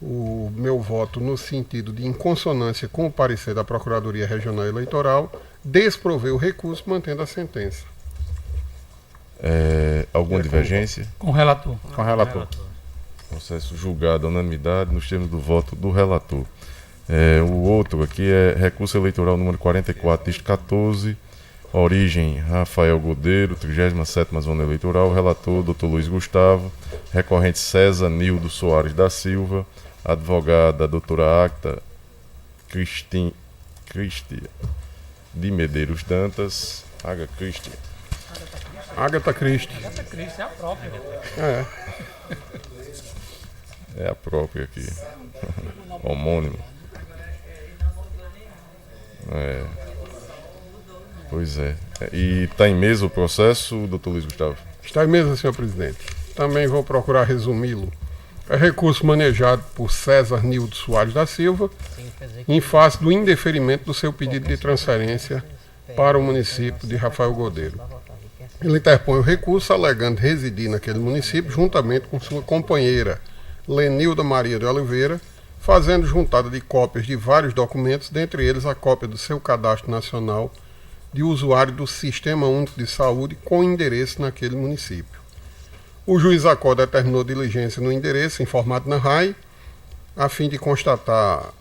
o meu voto no sentido de, em consonância com o parecer da Procuradoria Regional Eleitoral, desprover o recurso, mantendo a sentença. Alguma divergência? Com o relator. Com o relator. Processo julgado à unanimidade nos termos do voto do relator. O outro aqui é recurso eleitoral número 44, dígito 14, origem Rafael Godeiro, 37ª Zona Eleitoral, relator Dr. Luiz Gustavo, recorrente César Nildo Soares da Silva, advogada doutora Acta Cristi de Medeiros Dantas, Agatha Christie. Agatha Christie. Agatha Christie é a própria. É a própria aqui. Homônimo. Pois é. E está em mesa o processo, doutor Luiz Gustavo? Está em mesa, senhor presidente. Também vou procurar resumi-lo. É recurso manejado por César Nildo Soares da Silva, em face do indeferimento do seu pedido de transferência para o município de Rafael Godeiro. Ele interpõe o recurso alegando residir naquele município juntamente com sua companheira, Lenilda Maria de Oliveira, fazendo juntada de cópias de vários documentos, dentre eles a cópia do seu cadastro nacional de usuário do Sistema Único de Saúde com endereço naquele município. O juiz ACO determinou diligência no endereço informado na RAI, a fim de constatar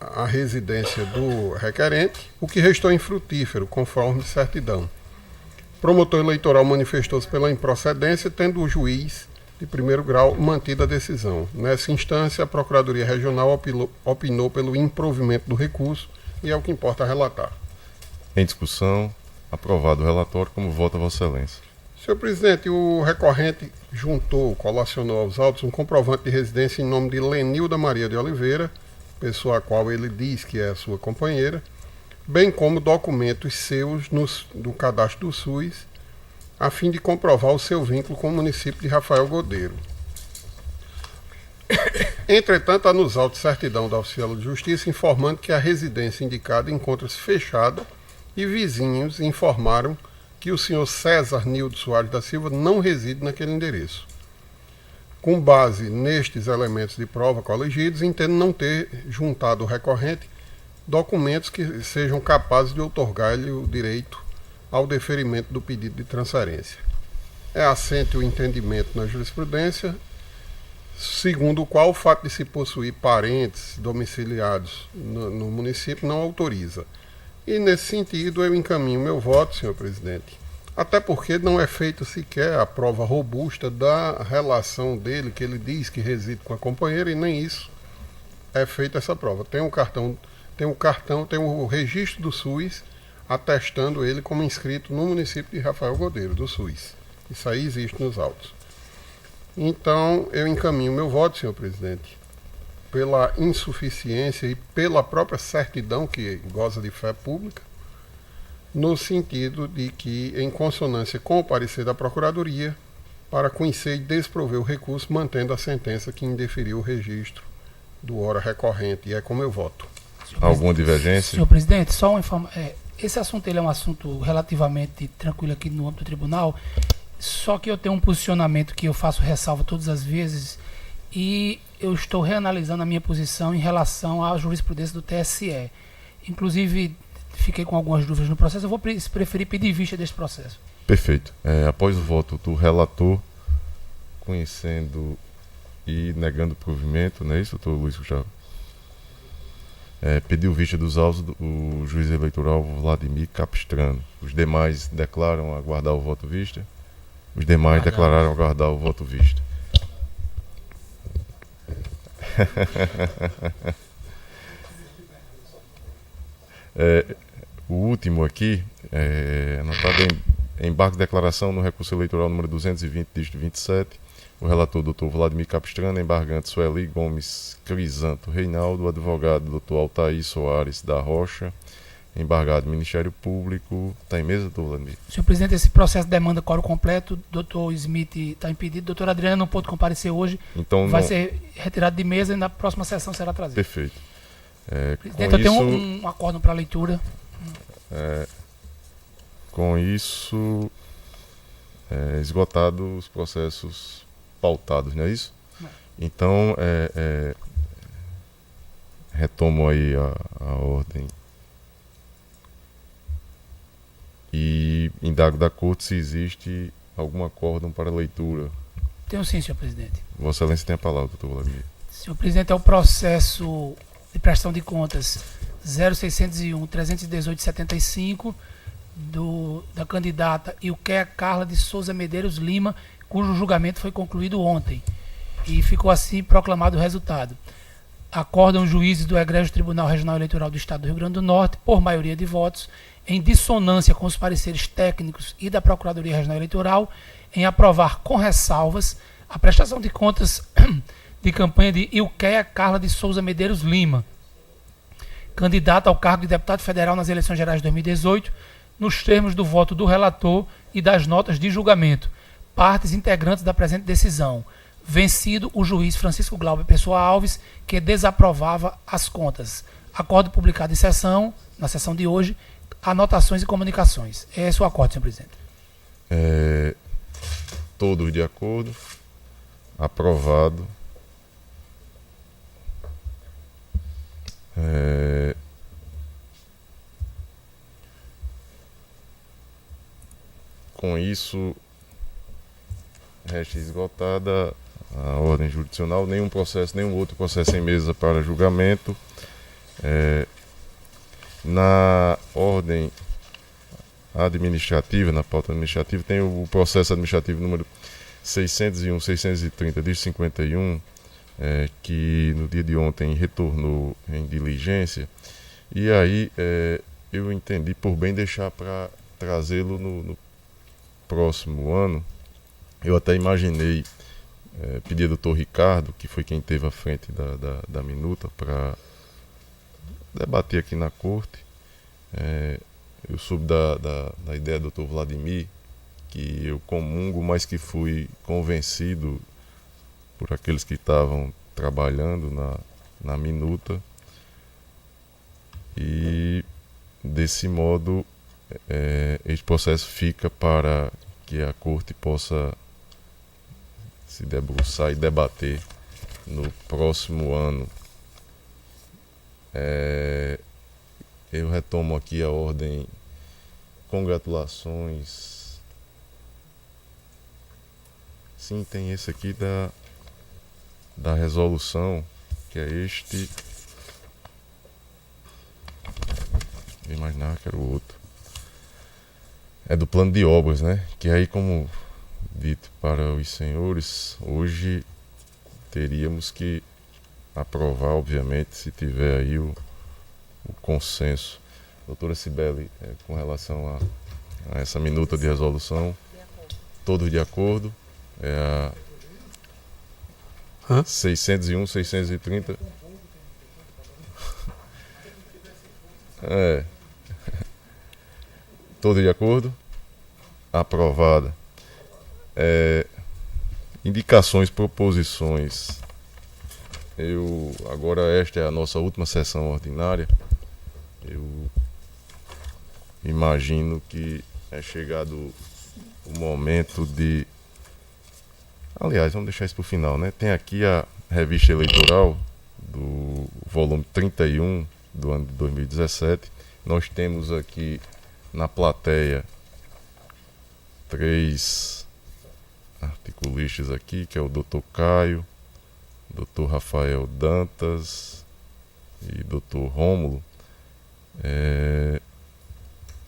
a residência do requerente, o que restou infrutífero, conforme certidão. O promotor eleitoral manifestou-se pela improcedência, tendo o juiz de primeiro grau mantido a decisão. Nessa instância, a Procuradoria Regional opinou pelo improvimento do recurso e é o que importa relatar. Em discussão, aprovado o relatório, como vota Vossa Excelência? Senhor presidente, o recorrente colacionou aos autos um comprovante de residência em nome de Lenilda Maria de Oliveira, pessoa a qual ele diz que é sua companheira, bem como documentos seus do cadastro do SUS, a fim de comprovar o seu vínculo com o município de Rafael Godeiro. Entretanto, há nos autos certidão da Oficial de Justiça informando que a residência indicada encontra-se fechada e vizinhos informaram que o senhor César Nildo Soares da Silva não reside naquele endereço. Com base nestes elementos de prova coligidos, entendo não ter juntado ao recorrente documentos que sejam capazes de outorgar-lhe o direito ao deferimento do pedido de transferência. É assente o entendimento na jurisprudência, segundo o qual o fato de se possuir parentes domiciliados no município não autoriza. E, nesse sentido, eu encaminho meu voto, senhor presidente, Até porque não é feito sequer a prova robusta da relação dele, que ele diz que reside com a companheira, e nem isso é feita essa prova. Tem o registro do SUS atestando ele como inscrito no município de Rafael Godeiro, do SUS. Isso aí existe nos autos. Então, eu encaminho meu voto, senhor presidente, pela insuficiência e pela própria certidão que goza de fé pública, no sentido de que, em consonância com o parecer da Procuradoria, para conhecer e desprover o recurso, mantendo a sentença que indeferiu o registro do hora recorrente, e é como eu voto. Alguma divergência? Senhor presidente, só uma informação. Esse assunto ele é um assunto relativamente tranquilo aqui no âmbito do tribunal, só que eu tenho um posicionamento que eu faço ressalva todas as vezes, e eu estou reanalisando a minha posição em relação à jurisprudência do TSE. Inclusive, fiquei com algumas dúvidas no processo, eu vou preferir pedir vista desse processo. Perfeito. Após o voto do relator, conhecendo e negando o provimento, não é isso, doutor Luiz Gustavo? Pediu vista dos autos o juiz eleitoral Vladimir Capistrano. Os demais declaram aguardar o voto vista? Os demais declararam aguardar o voto vista. O último aqui, anotado em embargo de declaração no recurso eleitoral número 220, dígito 27, o relator Dr. Vladimir Capistrano, embargante Sueli Gomes Crisanto Reinaldo, advogado Dr. Altair Soares da Rocha, embargado Ministério Público. Está em mesa, doutor Vladimir? Senhor presidente, esse processo demanda quórum completo, doutor Smith está impedido, doutor Adriano não pôde comparecer hoje, então vai ser retirado de mesa e na próxima sessão será trazido. Perfeito. Presidente, eu tenho um acórdão para leitura. Com isso, esgotados os processos pautados, não é isso? Não. Então, retomo aí a ordem e indago da Corte se existe algum acórdão para leitura. Tenho sim, senhor presidente. Vossa Excelência tem a palavra, doutor Vladimir. Senhor presidente, é o processo de prestação de contas 0601-318-75 da candidata Ilquéia Carla de Souza Medeiros Lima, cujo julgamento foi concluído ontem e ficou assim proclamado o resultado. Acordam os juízes do Egrégio Tribunal Regional Eleitoral do Estado do Rio Grande do Norte, por maioria de votos, em dissonância com os pareceres técnicos e da Procuradoria Regional Eleitoral, em aprovar com ressalvas a prestação de contas de campanha de Ilquéia Carla de Souza Medeiros Lima, candidata ao cargo de deputado federal nas eleições gerais de 2018, nos termos do voto do relator e das notas de julgamento, partes integrantes da presente decisão, vencido o juiz Francisco Glauber Pessoa Alves, que desaprovava as contas. Acordo publicado em sessão, na sessão de hoje, anotações e comunicações. Esse é o acordo, senhor presidente. Todos de acordo. Aprovado. Com isso, resta esgotada a ordem jurisdicional, nenhum outro processo em mesa para julgamento. Na ordem administrativa, na pauta administrativa, tem o processo administrativo número 601, 630, de 51, que no dia de ontem retornou em diligência, e aí eu entendi por bem deixar para trazê-lo no próximo ano. Eu até imaginei pedir ao doutor Ricardo, que foi quem esteve à frente da minuta, para debater aqui na corte. Eu soube da ideia do doutor Vladimir, que eu comungo, mas que fui convencido por aqueles que estavam trabalhando na minuta, e desse modo este processo fica para que a corte possa se debruçar e debater no próximo ano. Eu retomo aqui a ordem. Congratulações. Sim, tem esse aqui da resolução, que é este. Eu imaginava que era o outro. é do plano de obras, né? Que aí, como dito para os senhores, hoje teríamos que aprovar, obviamente, se tiver aí o consenso. Doutora Cibele, com relação a essa minuta de resolução, todos de acordo, é a 601, 630. Todos de acordo? Aprovada. Indicações, proposições. Agora esta é a nossa última sessão ordinária. Eu imagino que é chegado o momento de... Aliás, vamos deixar isso para o final, né? Tem aqui a revista eleitoral do volume 31 do ano de 2017. Nós temos aqui na plateia 3 articulistas aqui, que é o Dr. Caio, Dr. Rafael Dantas e Dr. Rômulo.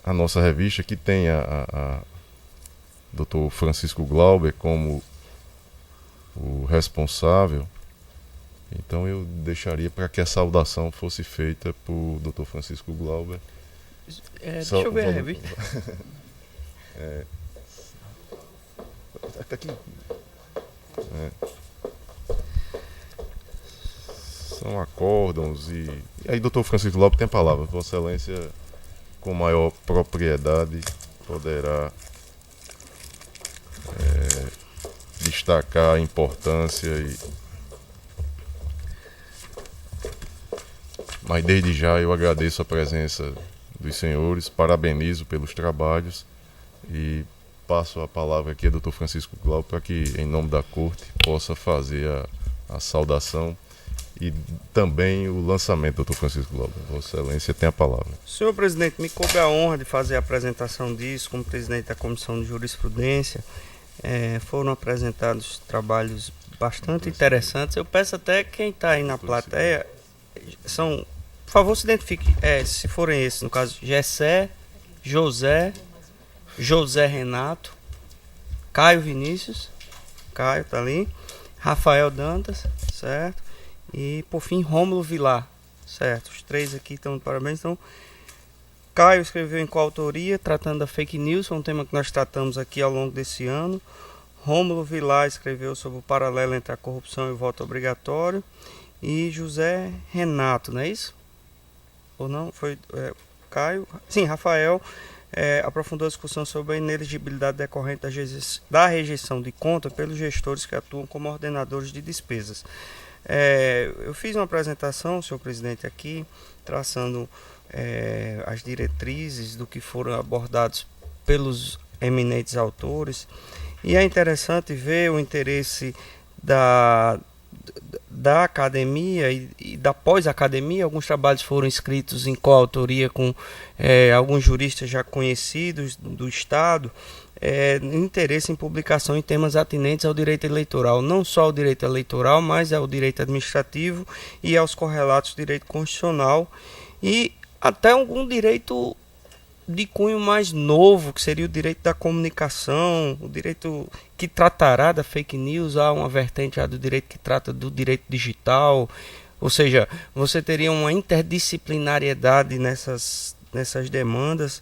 A nossa revista aqui tem a Dr. Francisco Glauber como o responsável. Então eu deixaria para que a saudação fosse feita por Dr. Francisco Glauber. Deixa eu ver a revista. Tá aqui. São acórdãos e aí Dr. Francisco Glauber tem a palavra. Vossa Excelência, com maior propriedade, poderá destacar a importância Mas desde já eu agradeço a presença dos senhores, parabenizo pelos trabalhos e passo a palavra aqui ao Dr. Francisco Glauber para que, em nome da Corte, possa fazer a saudação e também o lançamento, Dr. Francisco Glauber. Vossa Excelência tem a palavra. Senhor presidente, me coube a honra de fazer a apresentação disso como presidente da Comissão de Jurisprudência. Foram apresentados trabalhos bastante interessantes. Eu peço até quem está aí na plateia, por favor, se identifique, se forem esses, no caso, Gessé, José Renato, Caio Vinícius, Caio tá ali, Rafael Dantas, certo? E, por fim, Rômulo Vilar, certo? Os três aqui estão de parabéns. Então, Caio escreveu em coautoria, tratando da fake news, foi um tema que nós tratamos aqui ao longo desse ano. Rômulo Vilar escreveu sobre o paralelo entre a corrupção e o voto obrigatório. E José Renato, não é isso? Ou não? Foi Caio? Sim, Rafael aprofundou a discussão sobre a inelegibilidade decorrente da rejeição de conta pelos gestores que atuam como ordenadores de despesas. Eu fiz uma apresentação, senhor presidente, aqui, traçando as diretrizes do que foram abordados pelos eminentes autores, e é interessante ver o interesse da academia e da pós-academia. Alguns trabalhos foram escritos em coautoria com alguns juristas já conhecidos do Estado, interesse em publicação em temas atinentes ao direito eleitoral, não só ao direito eleitoral, mas ao direito administrativo e aos correlatos do direito constitucional e até algum direito de cunho mais novo, que seria o direito da comunicação, o direito que tratará da fake news. Há uma vertente do direito que trata do direito digital, ou seja, você teria uma interdisciplinariedade nessas demandas.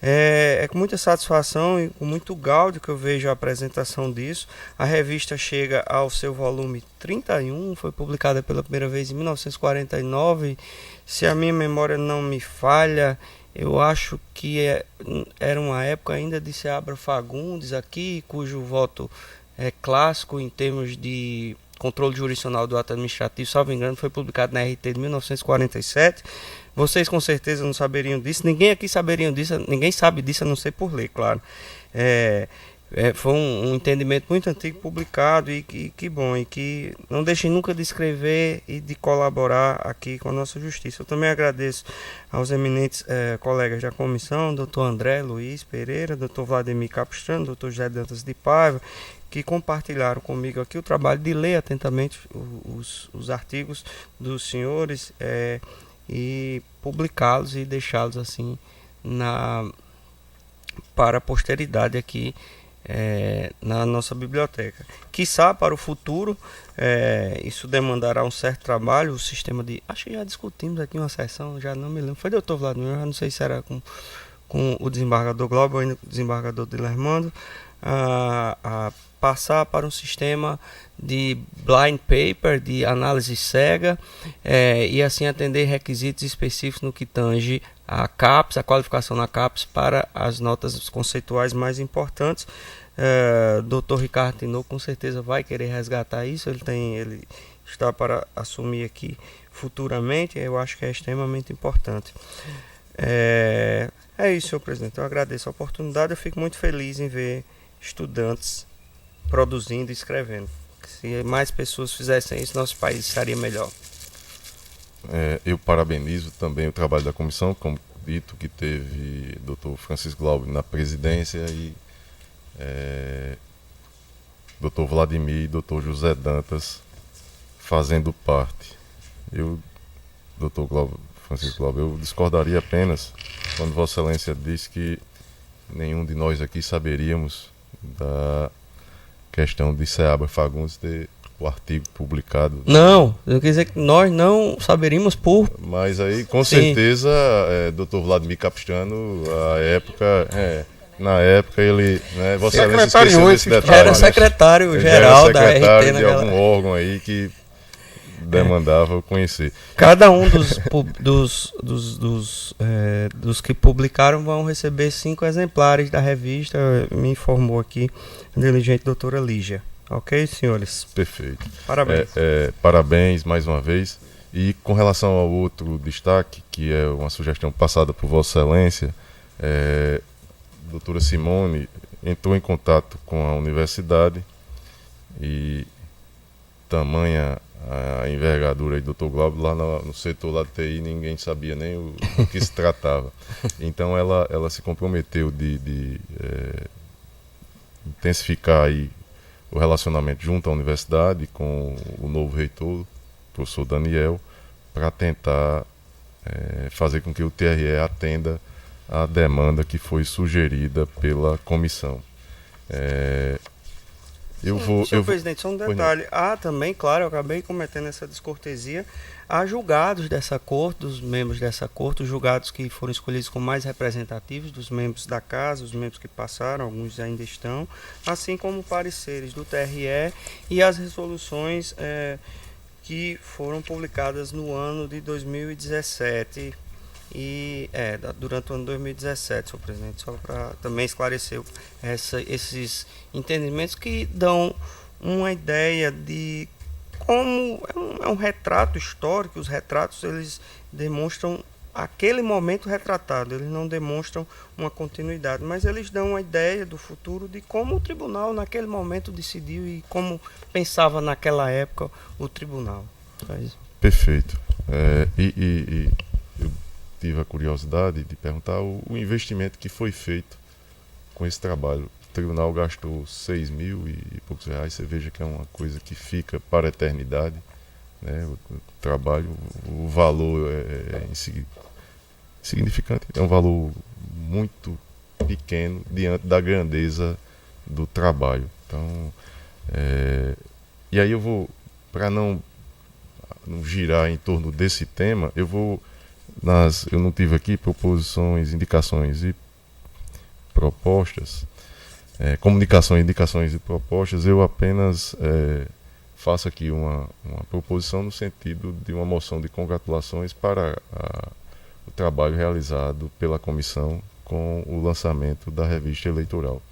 É com muita satisfação e com muito gáudio que eu vejo a apresentação disso. A revista chega ao seu volume 31, foi publicada pela primeira vez em 1949, se a minha memória não me falha. Eu acho que era uma época ainda de Seabra Fagundes aqui, cujo voto é clássico em termos de controle jurisdicional do ato administrativo, salvo engano, foi publicado na RT de 1947. Vocês com certeza não saberiam disso, ninguém aqui saberia disso, ninguém sabe disso a não ser por lei, claro. Foi um entendimento muito antigo publicado e que bom, e que não deixem nunca de escrever e de colaborar aqui com a nossa justiça. Eu também agradeço aos eminentes colegas da comissão, Dr. André Luiz Pereira, Dr. Vladimir Capistrano, Dr. José Dantas de Paiva, que compartilharam comigo aqui o trabalho de ler atentamente os artigos dos senhores e publicá-los e deixá-los assim para a posteridade aqui na nossa biblioteca. Quiçá para o futuro, isso demandará um certo trabalho, o sistema de... Acho que já discutimos aqui uma sessão, já não me lembro. Foi doutor Vladimir, eu já não sei se era com o desembargador Glauber ou ainda com o desembargador Dilermando, a passar para um sistema de blind paper, de análise cega, e assim atender requisitos específicos no que tange a CAPES, a qualificação na CAPES para as notas conceituais mais importantes. Dr. Ricardo Tinoco com certeza vai querer resgatar isso, ele está para assumir aqui futuramente, eu acho que é extremamente importante. É isso, senhor presidente, eu agradeço a oportunidade, eu fico muito feliz em ver estudantes produzindo e escrevendo. Se mais pessoas fizessem isso, nosso país estaria melhor. Eu parabenizo também o trabalho da comissão, como dito, que teve Dr. Francisco Glauber na presidência e Dr. Vladimir e Dr. José Dantas fazendo parte. Dr. Francisco Glauber, eu discordaria apenas quando Vossa Excelência disse que nenhum de nós aqui saberíamos da questão de Seabra Fagundes ter o artigo publicado. Não quer dizer que nós não saberíamos por... Mas aí, com Sim. certeza, Dr. Vladimir Capistrano, na época ele... Né, Vossa Excelência esqueceu desse detalhe. Era secretário-geral da RT de algum órgão aí que demandava conhecer. Cada um dos que publicaram vão receber 5 exemplares da revista, me informou aqui a diligente doutora Lígia. Ok, senhores? Perfeito. Parabéns. Parabéns mais uma vez. E com relação ao outro destaque, que é uma sugestão passada por Vossa Excelência, doutora Simone entrou em contato com a universidade e tamanha a envergadura aí do Dr. Glauber, lá no setor lá de TI ninguém sabia nem o que se tratava. Então ela se comprometeu de intensificar aí o relacionamento junto à universidade com o novo reitor, o professor Daniel, para tentar fazer com que o TRE atenda a demanda que foi sugerida pela comissão. Senhor presidente, só um detalhe. Também, claro, eu acabei cometendo essa descortesia. Há julgados dessa corte, dos membros dessa corte, os julgados que foram escolhidos como mais representativos dos membros da casa, os membros que passaram, alguns ainda estão, assim como pareceres do TRE e as resoluções que foram publicadas no ano de 2017 e durante o ano 2017, senhor presidente, só para também esclarecer esses entendimentos que dão uma ideia de como é um retrato histórico. Os retratos, eles demonstram aquele momento retratado, eles não demonstram uma continuidade, mas eles dão uma ideia do futuro de como o tribunal naquele momento decidiu e como pensava naquela época o tribunal. Perfeito. Eu tive a curiosidade de perguntar o investimento que foi feito com esse trabalho. O tribunal gastou 6.000 e poucos reais. Você veja que é uma coisa que fica para a eternidade, né? O trabalho, o valor é insignificante, é um valor muito pequeno diante da grandeza do trabalho. Então, e aí eu vou, para não girar em torno desse tema, eu não tive aqui proposições, indicações e propostas, comunicação, indicações e propostas. Eu apenas faço aqui uma proposição no sentido de uma moção de congratulações para o trabalho realizado pela comissão com o lançamento da revista eleitoral.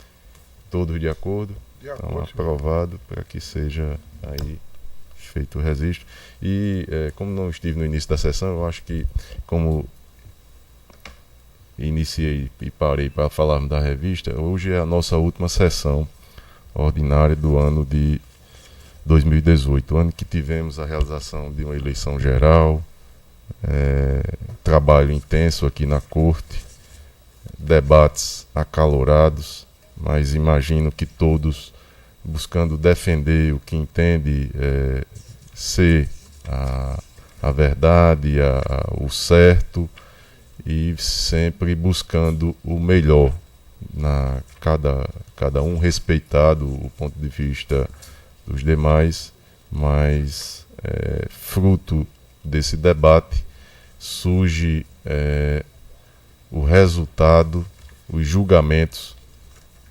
Todos de acordo? Então, aprovado para que seja aí feito o registro. E como não estive no início da sessão, eu acho que, como iniciei e parei para falarmos da revista, hoje é a nossa última sessão ordinária do ano de 2018, ano que tivemos a realização de uma eleição geral, trabalho intenso aqui na corte, debates acalorados, mas imagino que todos buscando defender o que entende ser a verdade, o certo, e sempre buscando o melhor cada um respeitado o ponto de vista dos demais, mas fruto desse debate surge o resultado, os julgamentos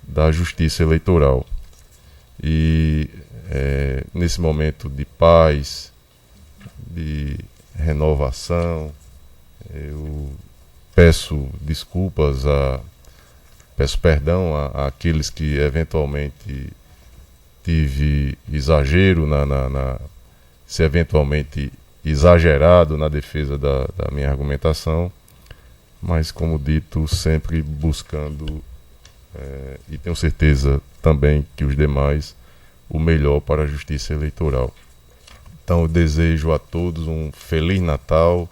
da Justiça Eleitoral. E nesse momento de paz, de renovação, eu peço desculpas, peço perdão àqueles que eventualmente tive exagero, se eventualmente exagerado na defesa da minha argumentação, mas, como dito, sempre buscando, e tenho certeza também que os demais, o melhor para a Justiça Eleitoral. Então eu desejo a todos um Feliz Natal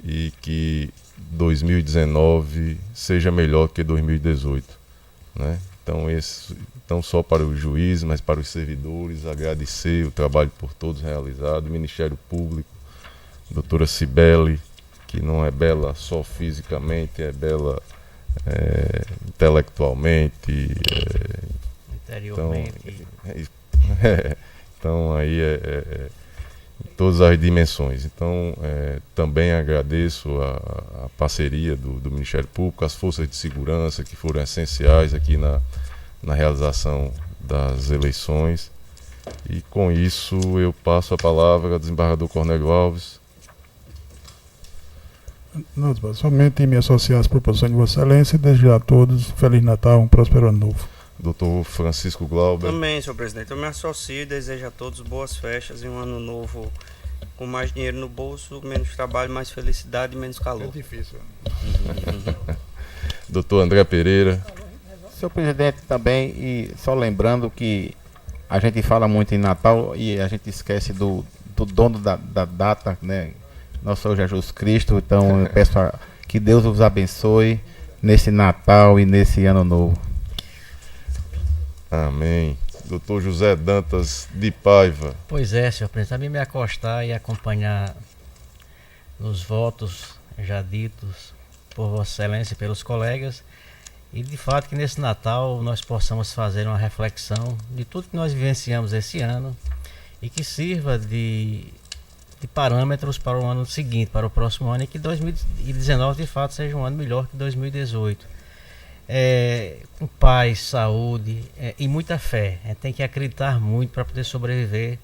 e que 2019 seja melhor que 2018, né? Então só para o juiz, mas para os servidores, agradecer o trabalho por todos realizado, o Ministério Público, doutora Cibele, que não é bela só fisicamente, é bela intelectualmente, interiormente. Então aí em todas as dimensões. Então também agradeço a parceria do Ministério Público, as forças de segurança que foram essenciais aqui na realização das eleições. E com isso eu passo a palavra ao desembargador Cornélio Alves. Não, somente me associar às proposições de Vossa Excelência e desejar a todos um Feliz Natal, um próspero ano novo. Doutor Francisco Glauber. Também, senhor presidente, eu me associo e desejo a todos boas festas e um ano novo com mais dinheiro no bolso, menos trabalho, mais felicidade e menos calor. É difícil. Doutor André Pereira. Senhor presidente, também, e só lembrando que a gente fala muito em Natal e a gente esquece do dono da data, né? Nosso Senhor Jesus Cristo. Então eu peço que Deus os abençoe nesse Natal e nesse ano novo. Amém. Doutor José Dantas de Paiva. Pois é, senhor presidente, também me acostar e acompanhar nos votos já ditos por Vossa Excelência e pelos colegas, e de fato que nesse Natal nós possamos fazer uma reflexão de tudo que nós vivenciamos esse ano e que sirva de parâmetros para o ano seguinte, para o próximo ano, e que 2019 de fato seja um ano melhor que 2018. Com paz, saúde e muita fé. A gente tem que acreditar muito para poder sobreviver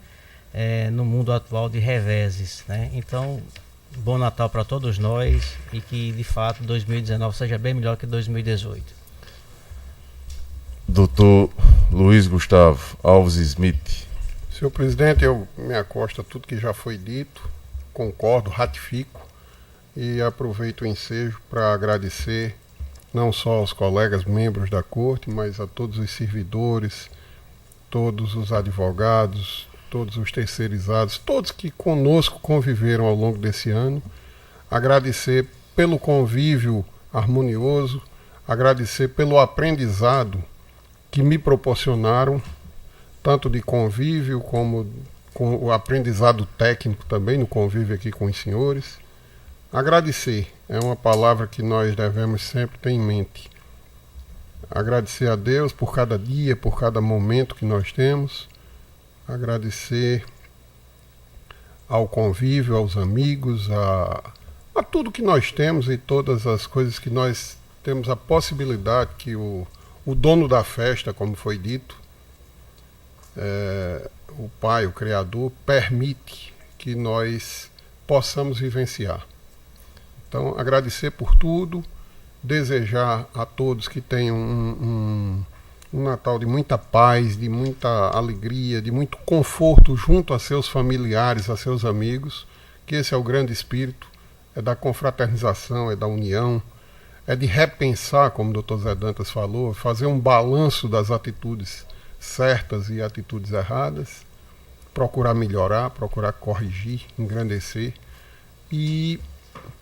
no mundo atual de reveses, né? Então, bom Natal para todos nós e que de fato 2019 seja bem melhor que 2018. Doutor Luiz Gustavo Alves Smith. Senhor presidente, eu me acosto a tudo que já foi dito, concordo, ratifico e aproveito o ensejo para agradecer não só aos colegas membros da corte, mas a todos os servidores, todos os advogados, todos os terceirizados, todos que conosco conviveram ao longo desse ano. Agradecer pelo convívio harmonioso, agradecer pelo aprendizado que me proporcionaram, tanto de convívio como com o aprendizado técnico também no convívio aqui com os senhores. Agradecer é uma palavra que nós devemos sempre ter em mente. Agradecer a Deus por cada dia, por cada momento que nós temos. Agradecer ao convívio, aos amigos, a tudo que nós temos e todas as coisas que nós temos a possibilidade que o dono da festa, como foi dito, o Pai, o Criador, permite que nós possamos vivenciar. Então, agradecer por tudo, desejar a todos que tenham um Natal de muita paz, de muita alegria, de muito conforto junto a seus familiares, a seus amigos, que esse é o grande espírito, é da confraternização, é da união, é de repensar, como o Dr. Zé Dantas falou, fazer um balanço das atitudes certas e atitudes erradas, procurar melhorar, procurar corrigir, engrandecer, e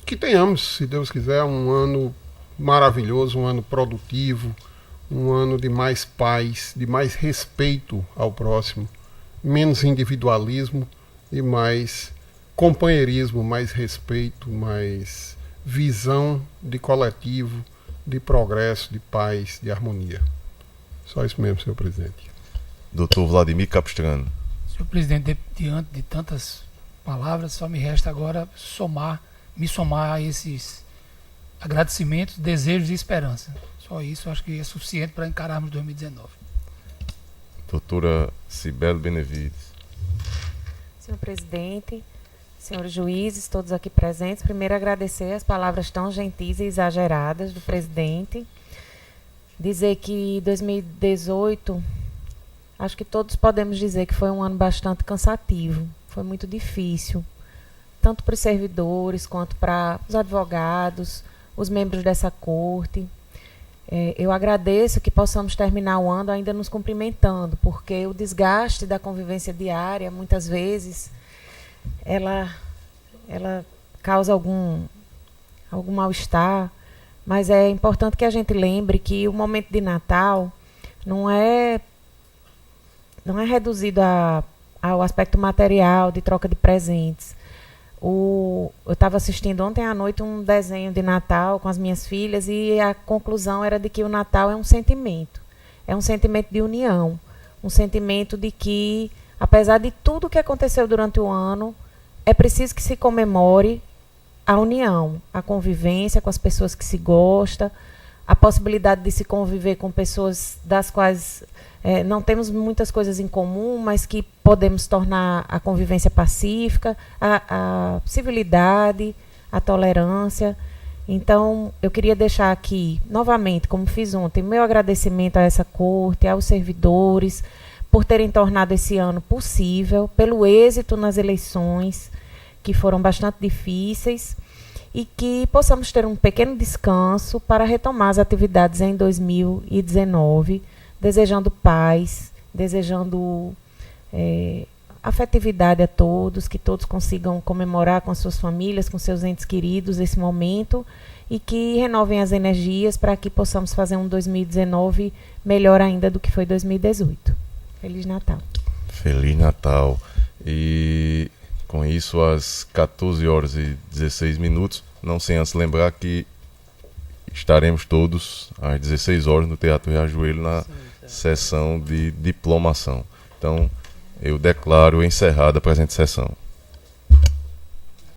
que tenhamos, se Deus quiser, um ano maravilhoso, um ano produtivo, um ano de mais paz, de mais respeito ao próximo, menos individualismo e mais companheirismo, mais respeito, mais visão de coletivo, de progresso, de paz, de harmonia. Só isso mesmo, senhor presidente. Dr. Vladimir Capistrano. Senhor presidente, diante de tantas palavras, só me resta agora me somar a esses agradecimentos, desejos e esperança. Só isso acho que é suficiente para encararmos 2019. Doutora Cibele Benevides. Senhor presidente, senhores juízes, todos aqui presentes, primeiro agradecer as palavras tão gentis e exageradas do presidente. Dizer que 2018, acho que todos podemos dizer que foi um ano bastante cansativo, foi muito difícil, tanto para os servidores quanto para os advogados, os membros dessa corte. Eu agradeço que possamos terminar o ano ainda nos cumprimentando, porque o desgaste da convivência diária, muitas vezes, ela causa algum mal-estar, mas é importante que a gente lembre que o momento de Natal não é reduzido ao aspecto material, de troca de presentes. Eu estava assistindo ontem à noite um desenho de Natal com as minhas filhas e a conclusão era de que o Natal é um sentimento de união, um sentimento de que, apesar de tudo que aconteceu durante o ano, é preciso que se comemore a união, a convivência com as pessoas que se gosta, a possibilidade de se conviver com pessoas das quais não temos muitas coisas em comum, mas que podemos tornar a convivência pacífica, a civilidade, a tolerância. Então, eu queria deixar aqui, novamente, como fiz ontem, meu agradecimento a essa corte, aos servidores, por terem tornado esse ano possível, pelo êxito nas eleições, que foram bastante difíceis, e que possamos ter um pequeno descanso para retomar as atividades em 2019, desejando paz, desejando afetividade a todos, que todos consigam comemorar com as suas famílias, com seus entes queridos esse momento e que renovem as energias para que possamos fazer um 2019 melhor ainda do que foi 2018. Feliz Natal. Feliz Natal. E com isso, às 14 horas e 16 minutos, não sem antes lembrar que estaremos todos às 16 horas no Teatro Riachuelo na sessão de diplomação. Então, eu declaro encerrada a presente sessão.